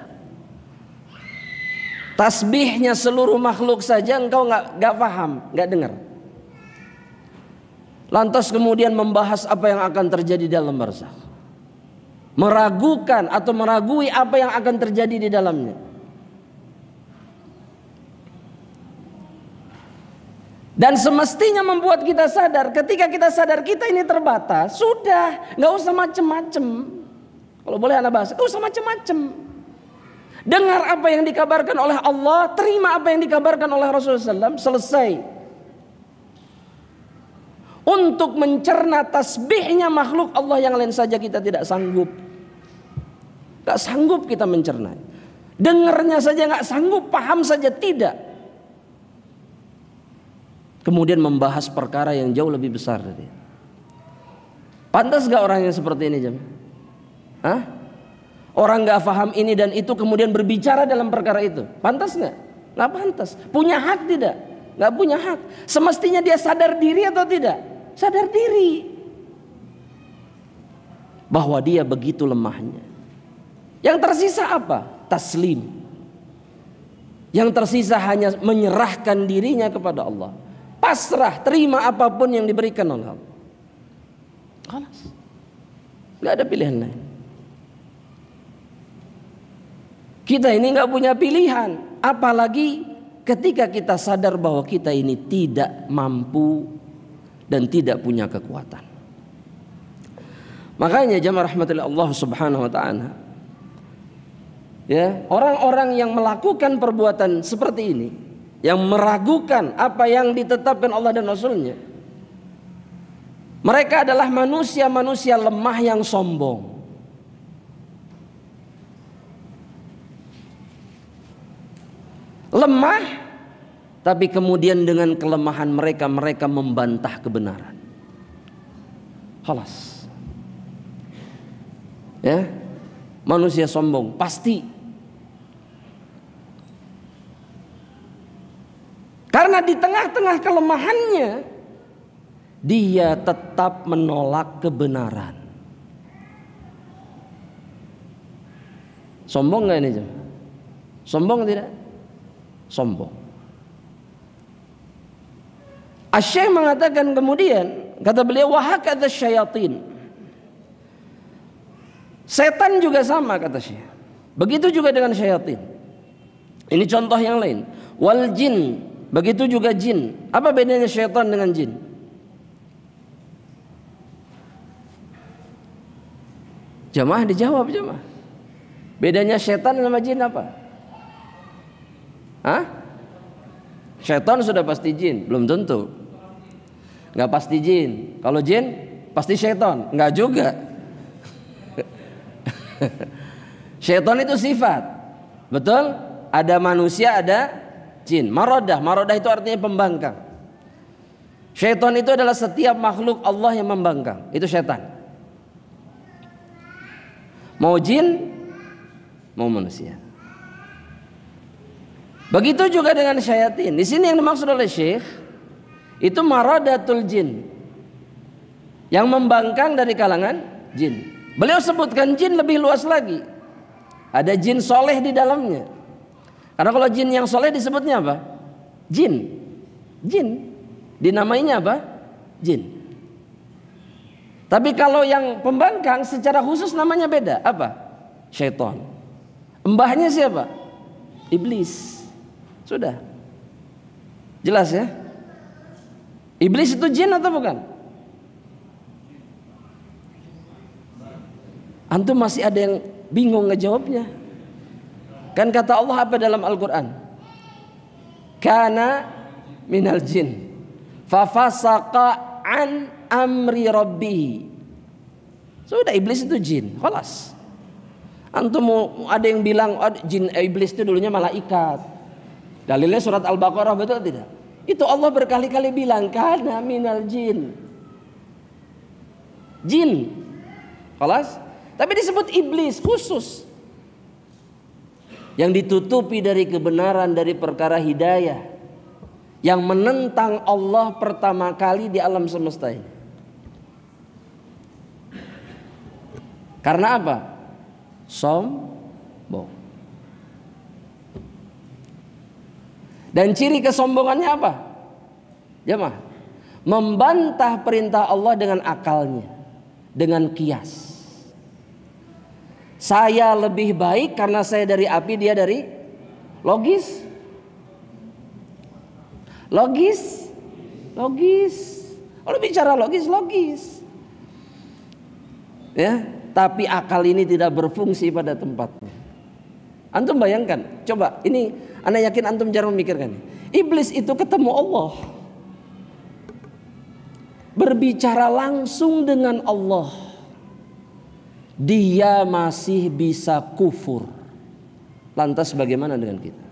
Tasbihnya seluruh makhluk saja engkau nggak paham, nggak dengar. Lantas kemudian membahas apa yang akan terjadi dalam barzakh, meragukan atau meragui apa yang akan terjadi di dalamnya. Dan semestinya membuat kita sadar, ketika kita sadar kita ini terbatas, sudah, nggak usah macem-macem. Kalau boleh anak bahasa, nggak usah macem-macem. Dengar apa yang dikabarkan oleh Allah, terima apa yang dikabarkan oleh Rasulullah SAW, selesai. Untuk mencerna tasbihnya makhluk Allah yang lain saja kita tidak sanggup. Nggak sanggup kita mencerna. Dengarnya saja nggak sanggup, paham saja tidak. Kemudian membahas perkara yang jauh lebih besar dari. Pantas gak orang yang seperti ini jemaah? Hah? Orang gak paham ini dan itu kemudian berbicara dalam perkara itu, pantas gak? Gak pantas. Punya hak tidak? Gak punya hak. Semestinya dia sadar diri atau tidak? Sadar diri bahwa dia begitu lemahnya. Yang tersisa apa? Taslim. Yang tersisa hanya menyerahkan dirinya kepada Allah. Pasrah, terima apapun yang diberikan oleh Allah. Khalas. Gak ada pilihan lain. Kita ini gak punya pilihan. Apalagi ketika kita sadar bahwa kita ini tidak mampu dan tidak punya kekuatan. Makanya jamaah rahmatillah Allah subhanahu wa ta'ala, ya, orang-orang yang melakukan perbuatan seperti ini, yang meragukan apa yang ditetapkan Allah dan Rasulnya, mereka adalah manusia-manusia lemah yang sombong. Lemah, tapi kemudian dengan kelemahan mereka, mereka membantah kebenaran. Khalas. Ya. manusia sombong, pasti. Karena di tengah-tengah kelemahannya, dia tetap menolak kebenaran. Sombong nggak ini? Sombong tidak? Sombong. Asy-Syaikh mengatakan kemudian, kata beliau, wahakadza syayatin. Setan juga sama, kata Syekh. Begitu juga dengan syayatin. Ini contoh yang lain. Wal jin, begitu juga jin. Apa bedanya syaitan dengan jin? Jamaah dijawab jamaah. Bedanya syaitan sama jin apa? Hah? Syaitan sudah pasti jin? Belum tentu. Nggak pasti jin. Kalau jin pasti syaitan? Nggak juga. Syaitan itu sifat. Betul? Ada manusia, ada jin. Marodah itu artinya pembangkang. Syaitan itu adalah setiap makhluk Allah yang membangkang. Itu syaitan. Mau jin, mau manusia. Begitu juga dengan syayatin. Di sini yang dimaksud oleh Syekh itu maradatul jin, yang membangkang dari kalangan jin. Beliau sebutkan jin lebih luas lagi. Ada jin soleh di dalamnya. Karena kalau jin yang soleh disebutnya apa? Jin. Jin. Dinamainya apa? Jin. Tapi kalau yang pembangkang secara khusus namanya beda. Apa? Syaitan. Mbahnya siapa? Iblis. Sudah. Jelas ya? Iblis itu jin atau bukan? Antum masih ada yang bingung ngejawabnya. Kan kata Allah apa dalam Al-Quran? Kana minal jin fafasaqa an amri rabbih. Sudah, iblis itu jin. Khalas. Antum ada yang bilang jin iblis itu dulunya malaikat. Dalilnya surat Al-Baqarah, betul tidak? Itu Allah berkali-kali bilang kana minal jin. Jin. Khalas. Tapi disebut iblis khusus, yang ditutupi dari kebenaran, dari perkara hidayah, yang menentang Allah pertama kali di alam semesta ini. Karena apa? Sombong. Dan ciri kesombongannya apa? Jemaah, membantah perintah Allah dengan akalnya, dengan kias. Saya lebih baik karena saya dari api, dia dari logis. Logis. Logis. Kalau bicara logis, logis. Ya, tapi akal ini tidak berfungsi pada tempatnya. Antum bayangkan, coba ini ana yakin antum jarang memikirkan. Iblis itu ketemu Allah, berbicara langsung dengan Allah. Dia masih bisa kufur. Lantas bagaimana dengan kita?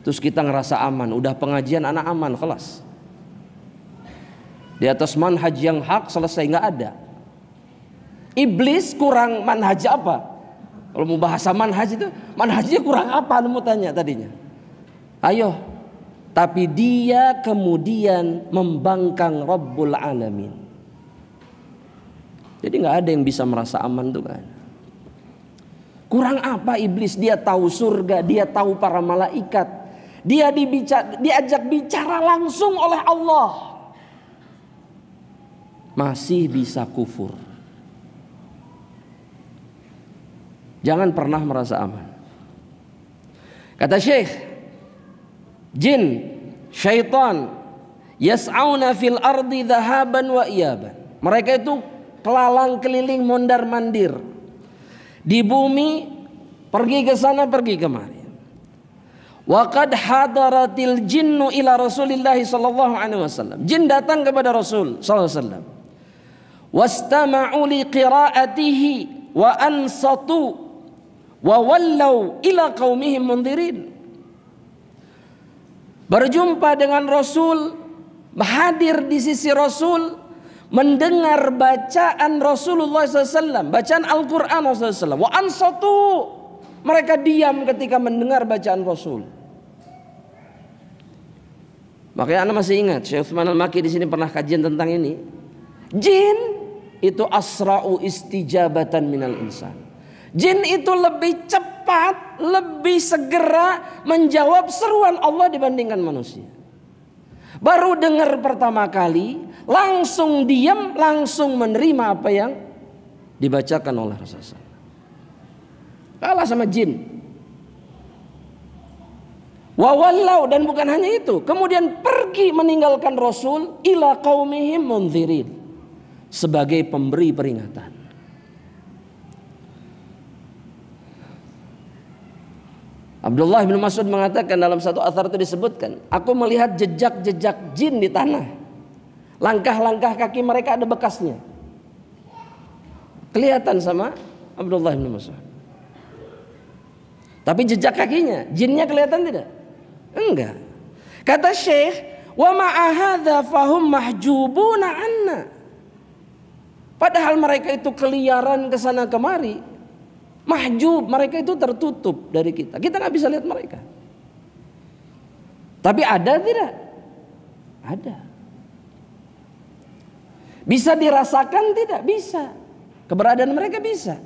Terus kita ngerasa aman, udah pengajian anak aman, kelas. Di atas manhaj yang hak, selesai, nggak ada. Iblis kurang manhaj apa? Kalau mau bahasa manhaj itu, manhajnya kurang apa? Mau tanya tadinya. Ayo, tapi dia kemudian membangkang Rabbul Alamin. Jadi nggak ada yang bisa merasa aman tuh kan. Kurang apa iblis? Dia tahu surga, dia tahu para malaikat, dia diajak bicara langsung oleh Allah, masih bisa kufur. Jangan pernah merasa aman. Kata Syekh, jin, syaitan, yas'auna fil ardi dhahaban wa iyaban. Mereka itu kelalang keliling mondar mandir di bumi, pergi ke sana pergi kemari. Wa qad hadaratil jinnu ila Rasulillah sallallahu alaihi wasallam. Jin datang kepada Rasul sallallahu alaihi wasallam. Wastama'u li qira'atihi wa ansatu wa wallau ila qaumihim mundirin. Berjumpa dengan Rasul, hadir di sisi Rasul, mendengar bacaan Rasulullah SAW, bacaan Al-Quran Rasulullah SAW. Wa ansatu, mereka diam ketika mendengar bacaan Rasul. Makanya Anda masih ingat Syekh Utsman Al-Maki di sini pernah kajian tentang ini. Jin itu asra'u istijabatan minal insan. Jin itu lebih cepat, lebih segera menjawab seruan Allah dibandingkan manusia. Baru dengar pertama kali, langsung diam, langsung menerima apa yang dibacakan oleh Rasulullah. Kalah sama jin. Wawallau, dan bukan hanya itu, kemudian pergi meninggalkan Rasul ila qaumihim munzirin, sebagai pemberi peringatan. Abdullah bin Mas'ud mengatakan dalam satu athar itu disebutkan, aku melihat jejak-jejak jin di tanah. Langkah-langkah kaki mereka ada bekasnya. Kelihatan sama Abdullah bin Mas'ud. Tapi jejak kakinya, jinnya kelihatan tidak? Enggak. Kata Syekh, wa ma'a hadza fahum mahjubuna anna. Padahal mereka itu keliaran ke sana kemari. Mahjub, mereka itu tertutup dari kita. Kita nggak bisa lihat mereka. Tapi ada tidak? Ada. Bisa dirasakan tidak? Bisa. Keberadaan mereka bisa.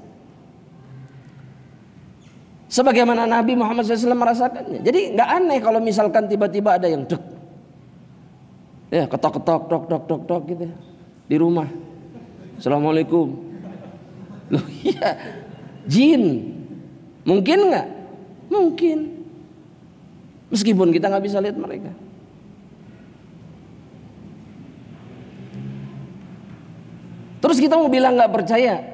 Sebagaimana Nabi Muhammad SAW merasakannya. Jadi nggak aneh kalau misalkan tiba-tiba ada yang dek, ya ketok-ketok, tok gitu ya, di rumah. Assalamualaikum. Loh iya. Jin, mungkin nggak? Mungkin. Meskipun kita nggak bisa lihat mereka. Terus kita mau bilang nggak percaya,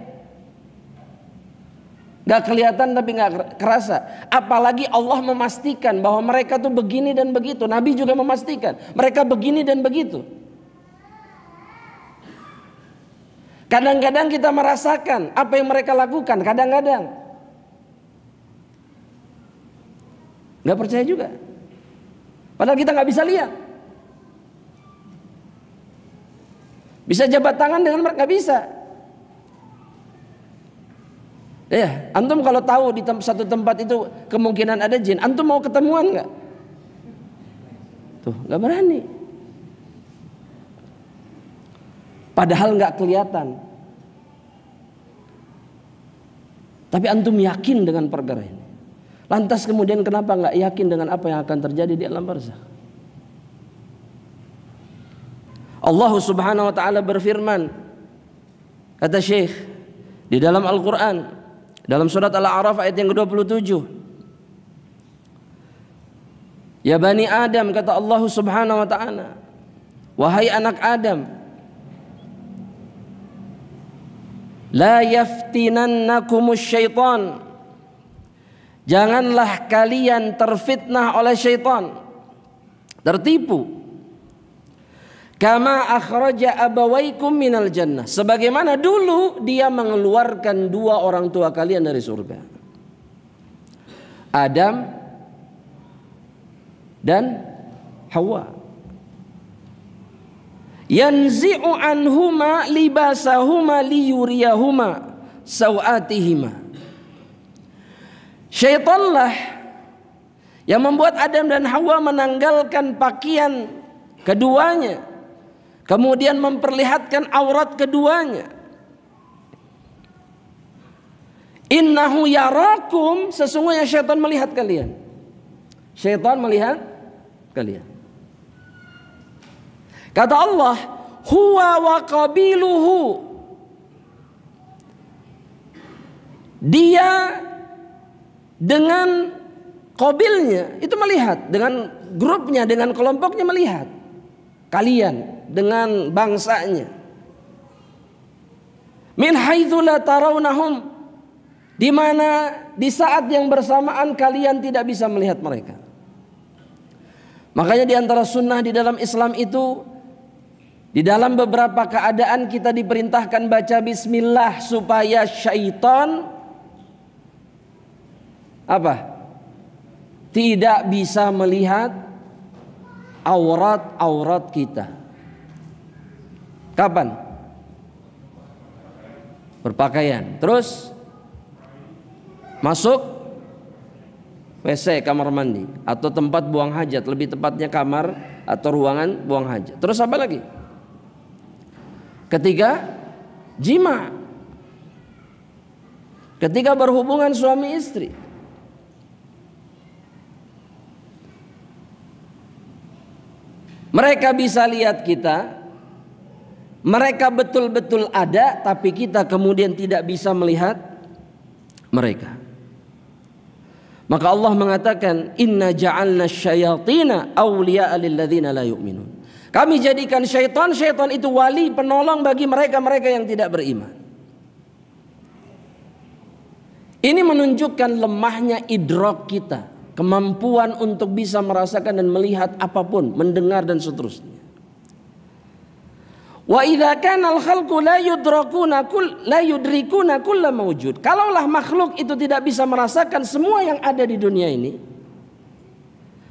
nggak kelihatan tapi nggak kerasa. Apalagi Allah memastikan bahwa mereka tuh begini dan begitu. Nabi juga memastikan mereka begini dan begitu. Kadang-kadang kita merasakan apa yang mereka lakukan, kadang-kadang nggak percaya juga. Padahal kita nggak bisa lihat. Bisa jabat tangan dengan mereka, nggak bisa. Ya, antum kalau tahu di satu tempat itu kemungkinan ada jin, antum mau ketemuan nggak? Tuh, nggak berani. Padahal nggak kelihatan. Tapi antum yakin dengan perkara ini. Lantas kemudian kenapa nggak yakin dengan apa yang akan terjadi di alam barzakh? Allah Subhanahu wa taala berfirman, kata Syekh di dalam Al-Qur'an, dalam surat Al-A'raf ayat yang ke-27. Ya Bani Adam, kata Allah Subhanahu wa taala, wahai anak Adam, la yaftinannakumus syaitan, janganlah kalian terfitnah oleh syaitan, tertipu. Kama akhraja abawaikum minal jannah, sebagaimana dulu dia mengeluarkan dua orang tua kalian dari surga, Adam dan Hawa. Yanzi'u anhuma libasahuma liyuriyahuma sawatihima. Syaitanlah yang membuat Adam dan Hawa menanggalkan pakaian keduanya, kemudian memperlihatkan aurat keduanya. Innahu yarakum, sesungguhnya syaitan melihat kalian. Syaitan melihat kalian. Kata Allah, huwa wa qabiluhu, dia dengan qabilnya itu melihat, dengan grupnya, dengan kelompoknya melihat kalian, dengan bangsanya. Min haitsu la tarawnahum, di mana di saat yang bersamaan kalian tidak bisa melihat mereka. Makanya di antara sunnah di dalam Islam itu, di dalam beberapa keadaan kita diperintahkan baca bismillah supaya syaitan apa? Tidak bisa melihat aurat-aurat kita. Kapan? berpakaian, terus masuk WC, kamar mandi, atau tempat buang hajat, lebih tepatnya kamar atau ruangan buang hajat. Terus apa lagi? Ketiga, jima. Ketika berhubungan suami istri. Mereka bisa lihat kita, mereka betul-betul ada, tapi kita kemudian tidak bisa melihat mereka. Maka Allah mengatakan, inna ja'alna syayatina awliya'a lilladzina la yu'minun. Kami jadikan syaitan itu wali penolong bagi mereka-mereka yang tidak beriman. Ini menunjukkan lemahnya idrak kita, kemampuan untuk bisa merasakan dan melihat apapun, mendengar dan seterusnya. Wa idza kana al-khalqu la yudrikuna kulla mawjud. Kalaulah makhluk itu tidak bisa merasakan semua yang ada di dunia ini,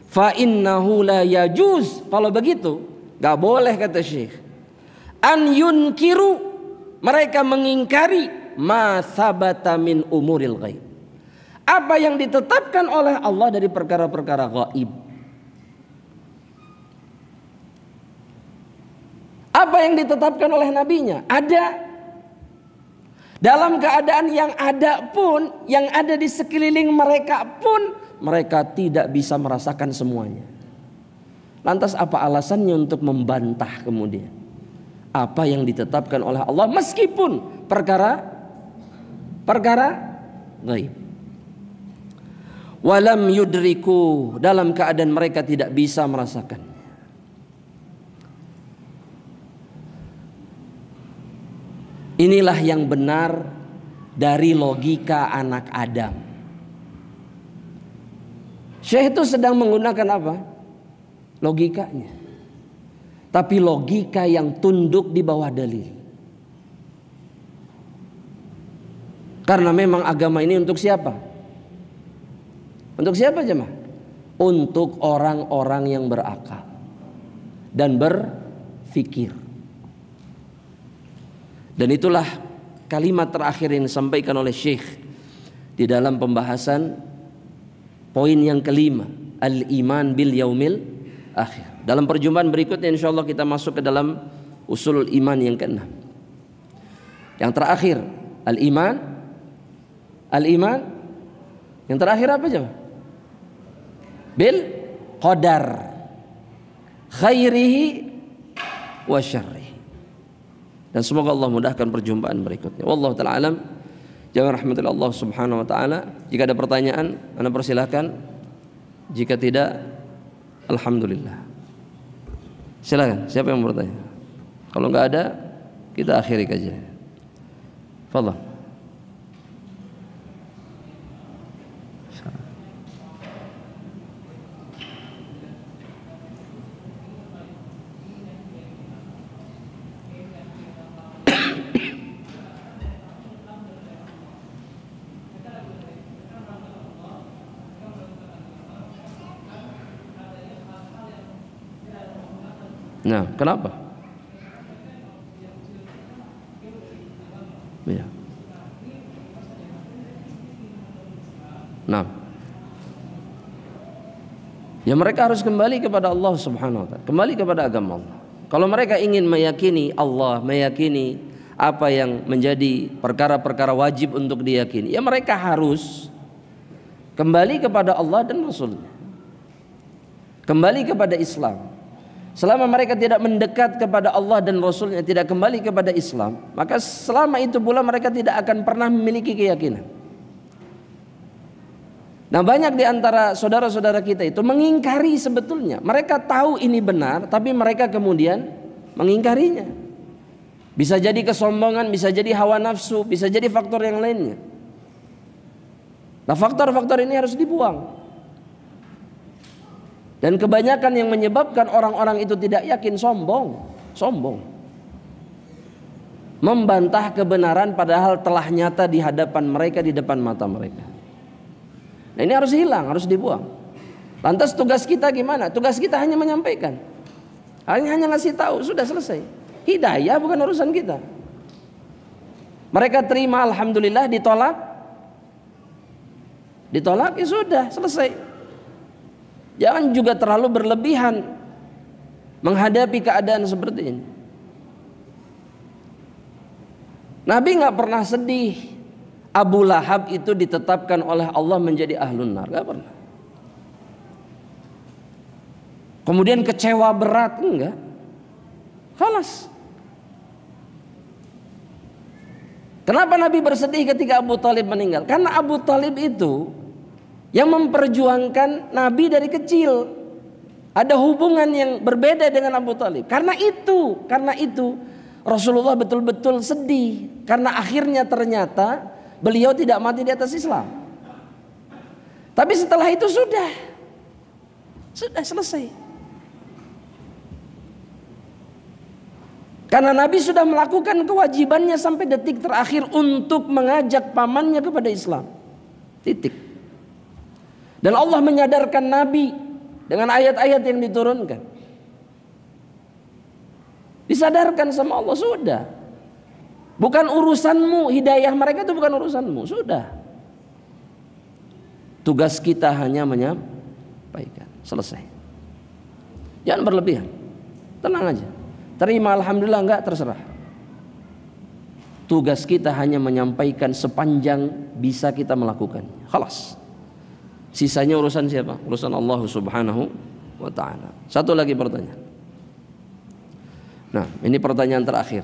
fa innahu la yajuz. Kalau begitu, enggak boleh kata Syekh. An yunkiru, mereka mengingkari ma sabata min umuril ghaib. Apa yang ditetapkan oleh Allah dari perkara-perkara gaib. Apa yang ditetapkan oleh nabinya? Ada. Dalam keadaan yang ada pun, yang ada di sekeliling mereka pun, mereka tidak bisa merasakan semuanya. Lantas apa alasannya untuk membantah kemudian apa yang ditetapkan oleh Allah meskipun perkara gaib? Walam yudriku, dalam keadaan mereka tidak bisa merasakan. Inilah yang benar dari logika anak Adam. Syekh itu sedang menggunakan apa? Logikanya. Tapi logika yang tunduk di bawah dalil. Karena memang agama ini untuk siapa? Untuk siapa jemaah? Untuk orang-orang yang berakal dan berfikir. Dan itulah kalimat terakhir yang disampaikan oleh Syekh di dalam pembahasan poin yang kelima, al-iman bil yaumil akhir. Dalam perjumpaan berikutnya insyaallah kita masuk ke dalam usulul iman yang keenam. Yang terakhir, al-iman. Yang terakhir apa coba? Bil qadar khairihi wa syarrihi. Dan semoga Allah mudahkan perjumpaan berikutnya. Wallahu ta'ala alam. Jangan rahmatillah Allah subhanahu wa ta'ala. Jika ada pertanyaan, Anda persilahkan. Jika tidak, alhamdulillah. Silakan, siapa yang mau bertanya? Kalau enggak ada, kita akhiri kajian. Fadhal. Nah, kenapa? Ya. Nah, ya mereka harus kembali kepada Allah Subhanahu wa ta'ala, kembali kepada agama Allah. Kalau mereka ingin meyakini Allah, meyakini apa yang menjadi perkara-perkara wajib untuk diyakini, ya mereka harus kembali kepada Allah dan Rasulnya, kembali kepada Islam. Selama mereka tidak mendekat kepada Allah dan Rasulnya, tidak kembali kepada Islam, maka selama itu pula mereka tidak akan pernah memiliki keyakinan. Nah, banyak di antara saudara-saudara kita itu mengingkari sebetulnya. Mereka tahu ini benar, tapi mereka kemudian mengingkarinya. Bisa jadi kesombongan, bisa jadi hawa nafsu, bisa jadi faktor yang lainnya. Nah, faktor-faktor ini harus dibuang. Dan kebanyakan yang menyebabkan orang-orang itu tidak yakin sombong. Membantah kebenaran padahal telah nyata di hadapan mereka, di depan mata mereka. Nah, ini harus hilang, harus dibuang. Lantas tugas kita gimana? Tugas kita hanya menyampaikan. Hanya ngasih tahu, sudah selesai. Hidayah bukan urusan kita. Mereka terima, alhamdulillah. Ditolak, ditolak, ya sudah, selesai. Jangan juga terlalu berlebihan menghadapi keadaan seperti ini. Nabi nggak pernah sedih Abu Lahab itu ditetapkan oleh Allah menjadi ahlun nar, nggak pernah. Kemudian kecewa berat, enggak. Khalas. Kenapa Nabi bersedih ketika Abu Thalib meninggal? Karena Abu Thalib itu yang memperjuangkan Nabi dari kecil. Ada hubungan yang berbeda dengan Abu Thalib. Karena itu Rasulullah betul-betul sedih. Karena akhirnya ternyata beliau tidak mati di atas Islam. Tapi setelah itu sudah selesai. Karena Nabi sudah melakukan kewajibannya sampai detik terakhir untuk mengajak pamannya kepada Islam. Titik. Dan Allah menyadarkan Nabi dengan ayat-ayat yang diturunkan. Disadarkan sama Allah, sudah. Bukan urusanmu, hidayah mereka itu bukan urusanmu, sudah. Tugas kita hanya menyampaikan, selesai. Jangan berlebihan, tenang aja. Terima alhamdulillah, enggak, terserah. Tugas kita hanya menyampaikan sepanjang bisa kita melakukan. Khalas. Sisanya urusan siapa? Urusan Allah Subhanahu wa ta'ala. Satu lagi pertanyaan. Nah, ini pertanyaan terakhir.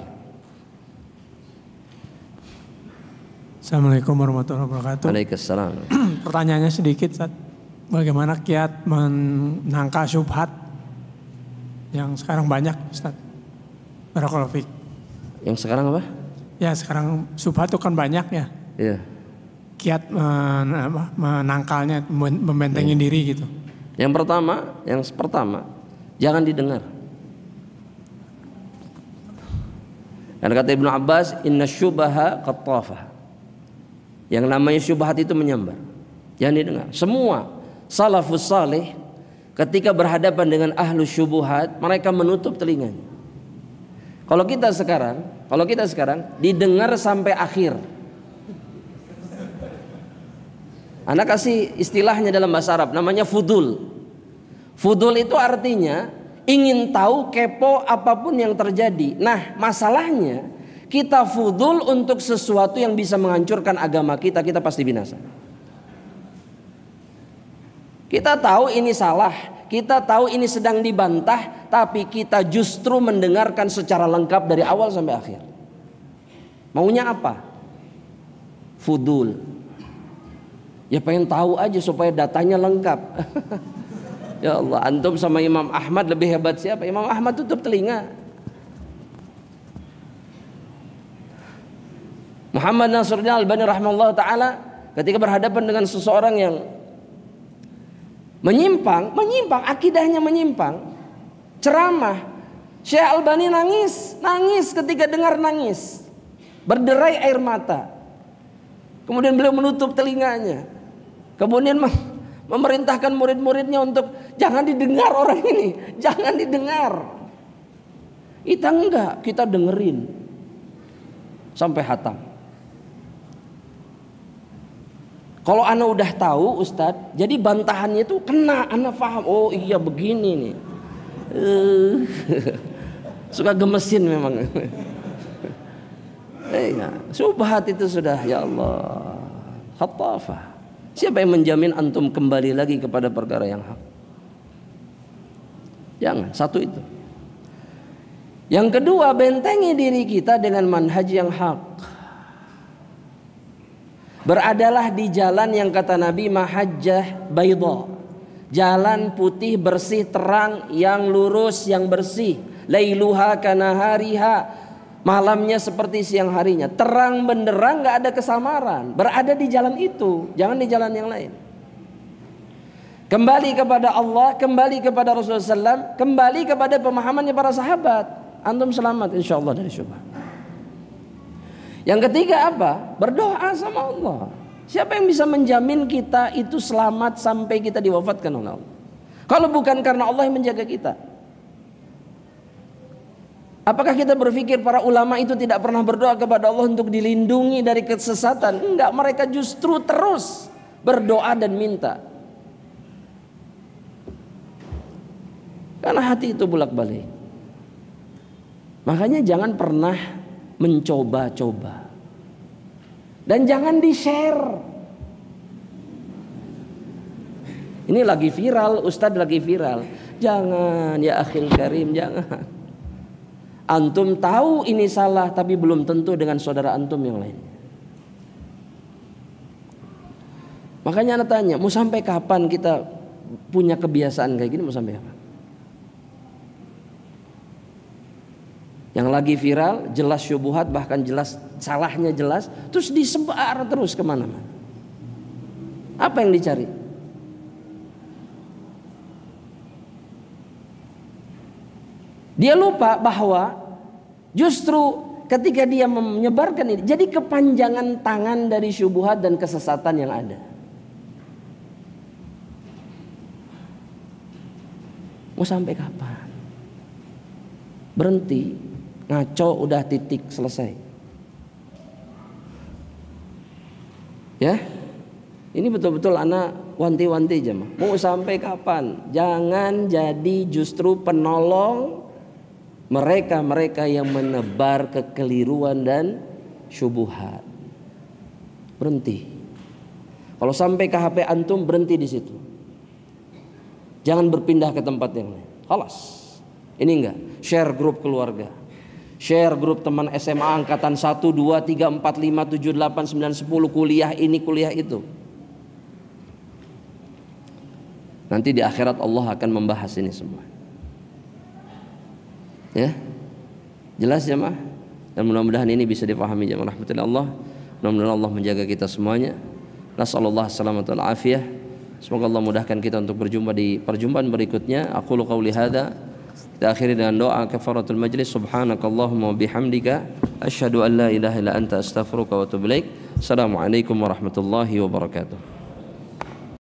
Assalamualaikum warahmatullahi wabarakatuh. Waalaikumsalam. Pertanyaannya sedikit, Ustaz. Bagaimana kiat menangkal syubhat yang sekarang banyak, Ustaz? Barakallahu fiik. Yang sekarang apa? Ya, sekarang syubhat itu kan banyak ya. Iya. Kiat menangkalnya, membentengi diri gitu. Yang pertama, jangan didengar. Karena kata Ibnu Abbas, inna syubaha qattafah. Yang namanya syubhat itu menyambar. Jangan didengar. Semua salafus salih ketika berhadapan dengan ahlu syubuhat, mereka menutup telinganya. Kalau kita sekarang didengar sampai akhir. Anak kasih istilahnya dalam bahasa Arab, namanya fudul. Fudul itu artinya ingin tahu, kepo apapun yang terjadi. Nah, masalahnya kita fudul untuk sesuatu yang bisa menghancurkan agama kita pasti binasa. Kita tahu ini salah, kita tahu ini sedang dibantah, tapi kita justru mendengarkan secara lengkap dari awal sampai akhir. Maunya apa? Fudul. Ya pengen tahu aja supaya datanya lengkap. Ya Allah, antum sama Imam Ahmad lebih hebat siapa? Imam Ahmad tutup telinga. Muhammad Nasiruddin Albani rahimahullah ta'ala ketika berhadapan dengan seseorang yang menyimpang, akidahnya menyimpang, ceramah, Syekh Albani nangis ketika dengar, nangis, berderai air mata. Kemudian beliau menutup telinganya, kemudian memerintahkan murid-muridnya untuk jangan didengar orang ini, jangan didengar. Kita enggak, kita dengerin sampai hatam. Kalau ana udah tahu Ustadz, jadi bantahannya itu kena, ana paham. Oh iya begini nih. Suka gemesin memang. Syubhat itu sudah, ya Allah, khattafah. Siapa yang menjamin antum kembali lagi kepada perkara yang hak? Jangan, satu itu. Yang kedua, bentengi diri kita dengan manhaj yang hak. Beradalah di jalan yang kata Nabi mahajjah bayda, jalan putih bersih terang yang lurus yang bersih. Lailuha kanahariha, malamnya seperti siang harinya, terang benderang, nggak ada kesamaran. Berada di jalan itu, jangan di jalan yang lain. Kembali kepada Allah, kembali kepada Rasulullah SAW, kembali kepada pemahamannya para sahabat. Antum selamat insyaallah dari syubhat. Yang ketiga apa? Berdoa sama Allah. Siapa yang bisa menjamin kita itu selamat sampai kita diwafatkan oleh Allah? Kalau bukan karena Allah yang menjaga kita. Apakah kita berpikir para ulama itu tidak pernah berdoa kepada Allah untuk dilindungi dari kesesatan? Enggak, mereka justru terus berdoa dan minta. Karena hati itu bolak-balik. Makanya jangan pernah mencoba-coba. Dan jangan di-share. Ini lagi viral, Ustadz lagi viral. Jangan ya akhil karim, jangan. Antum tahu ini salah, tapi belum tentu dengan saudara antum yang lain. Makanya anak tanya, mau sampai kapan kita punya kebiasaan kayak gini? Mau sampai kapan? Yang lagi viral, jelas syubhat, bahkan jelas salahnya jelas, terus disebar terus kemana-mana. Apa yang dicari? Dia lupa bahwa justru ketika dia menyebarkan ini, jadi kepanjangan tangan dari syubhat dan kesesatan yang ada. Mau sampai kapan? Berhenti, ngaco udah titik selesai. Ya, ini betul-betul anak wanti-wanti jemaah. Mau sampai kapan? Jangan jadi justru penolong mereka-mereka yang menebar kekeliruan dan syubhat. Berhenti. Kalau sampai ke HP antum, berhenti di situ. Jangan berpindah ke tempat yang lain. Khalas. Ini enggak. Share grup keluarga. Share grup teman SMA angkatan 1, 2, 3, 4, 5, 7, 8, 9, 10. Kuliah ini, kuliah itu. Nanti di akhirat Allah akan membahas ini semua. Ya, jelas jemaah. Dan mudah-mudahan ini bisa dipahami jemaah rahmatillah Allah. Mudah-mudahan Allah menjaga kita semuanya. Nasallallahu salamatan afiyah. Semoga Allah mudahkan kita untuk berjumpa di perjumpaan berikutnya. Aqulu qauli hadza. Kita akhiri dengan doa kafaratul majlis. Subhanakallahumma wa bihamdika asyhadu an la ilaha illa anta astaghfiruka wa atubu ilaik. Assalamualaikum warahmatullahi wabarakatuh.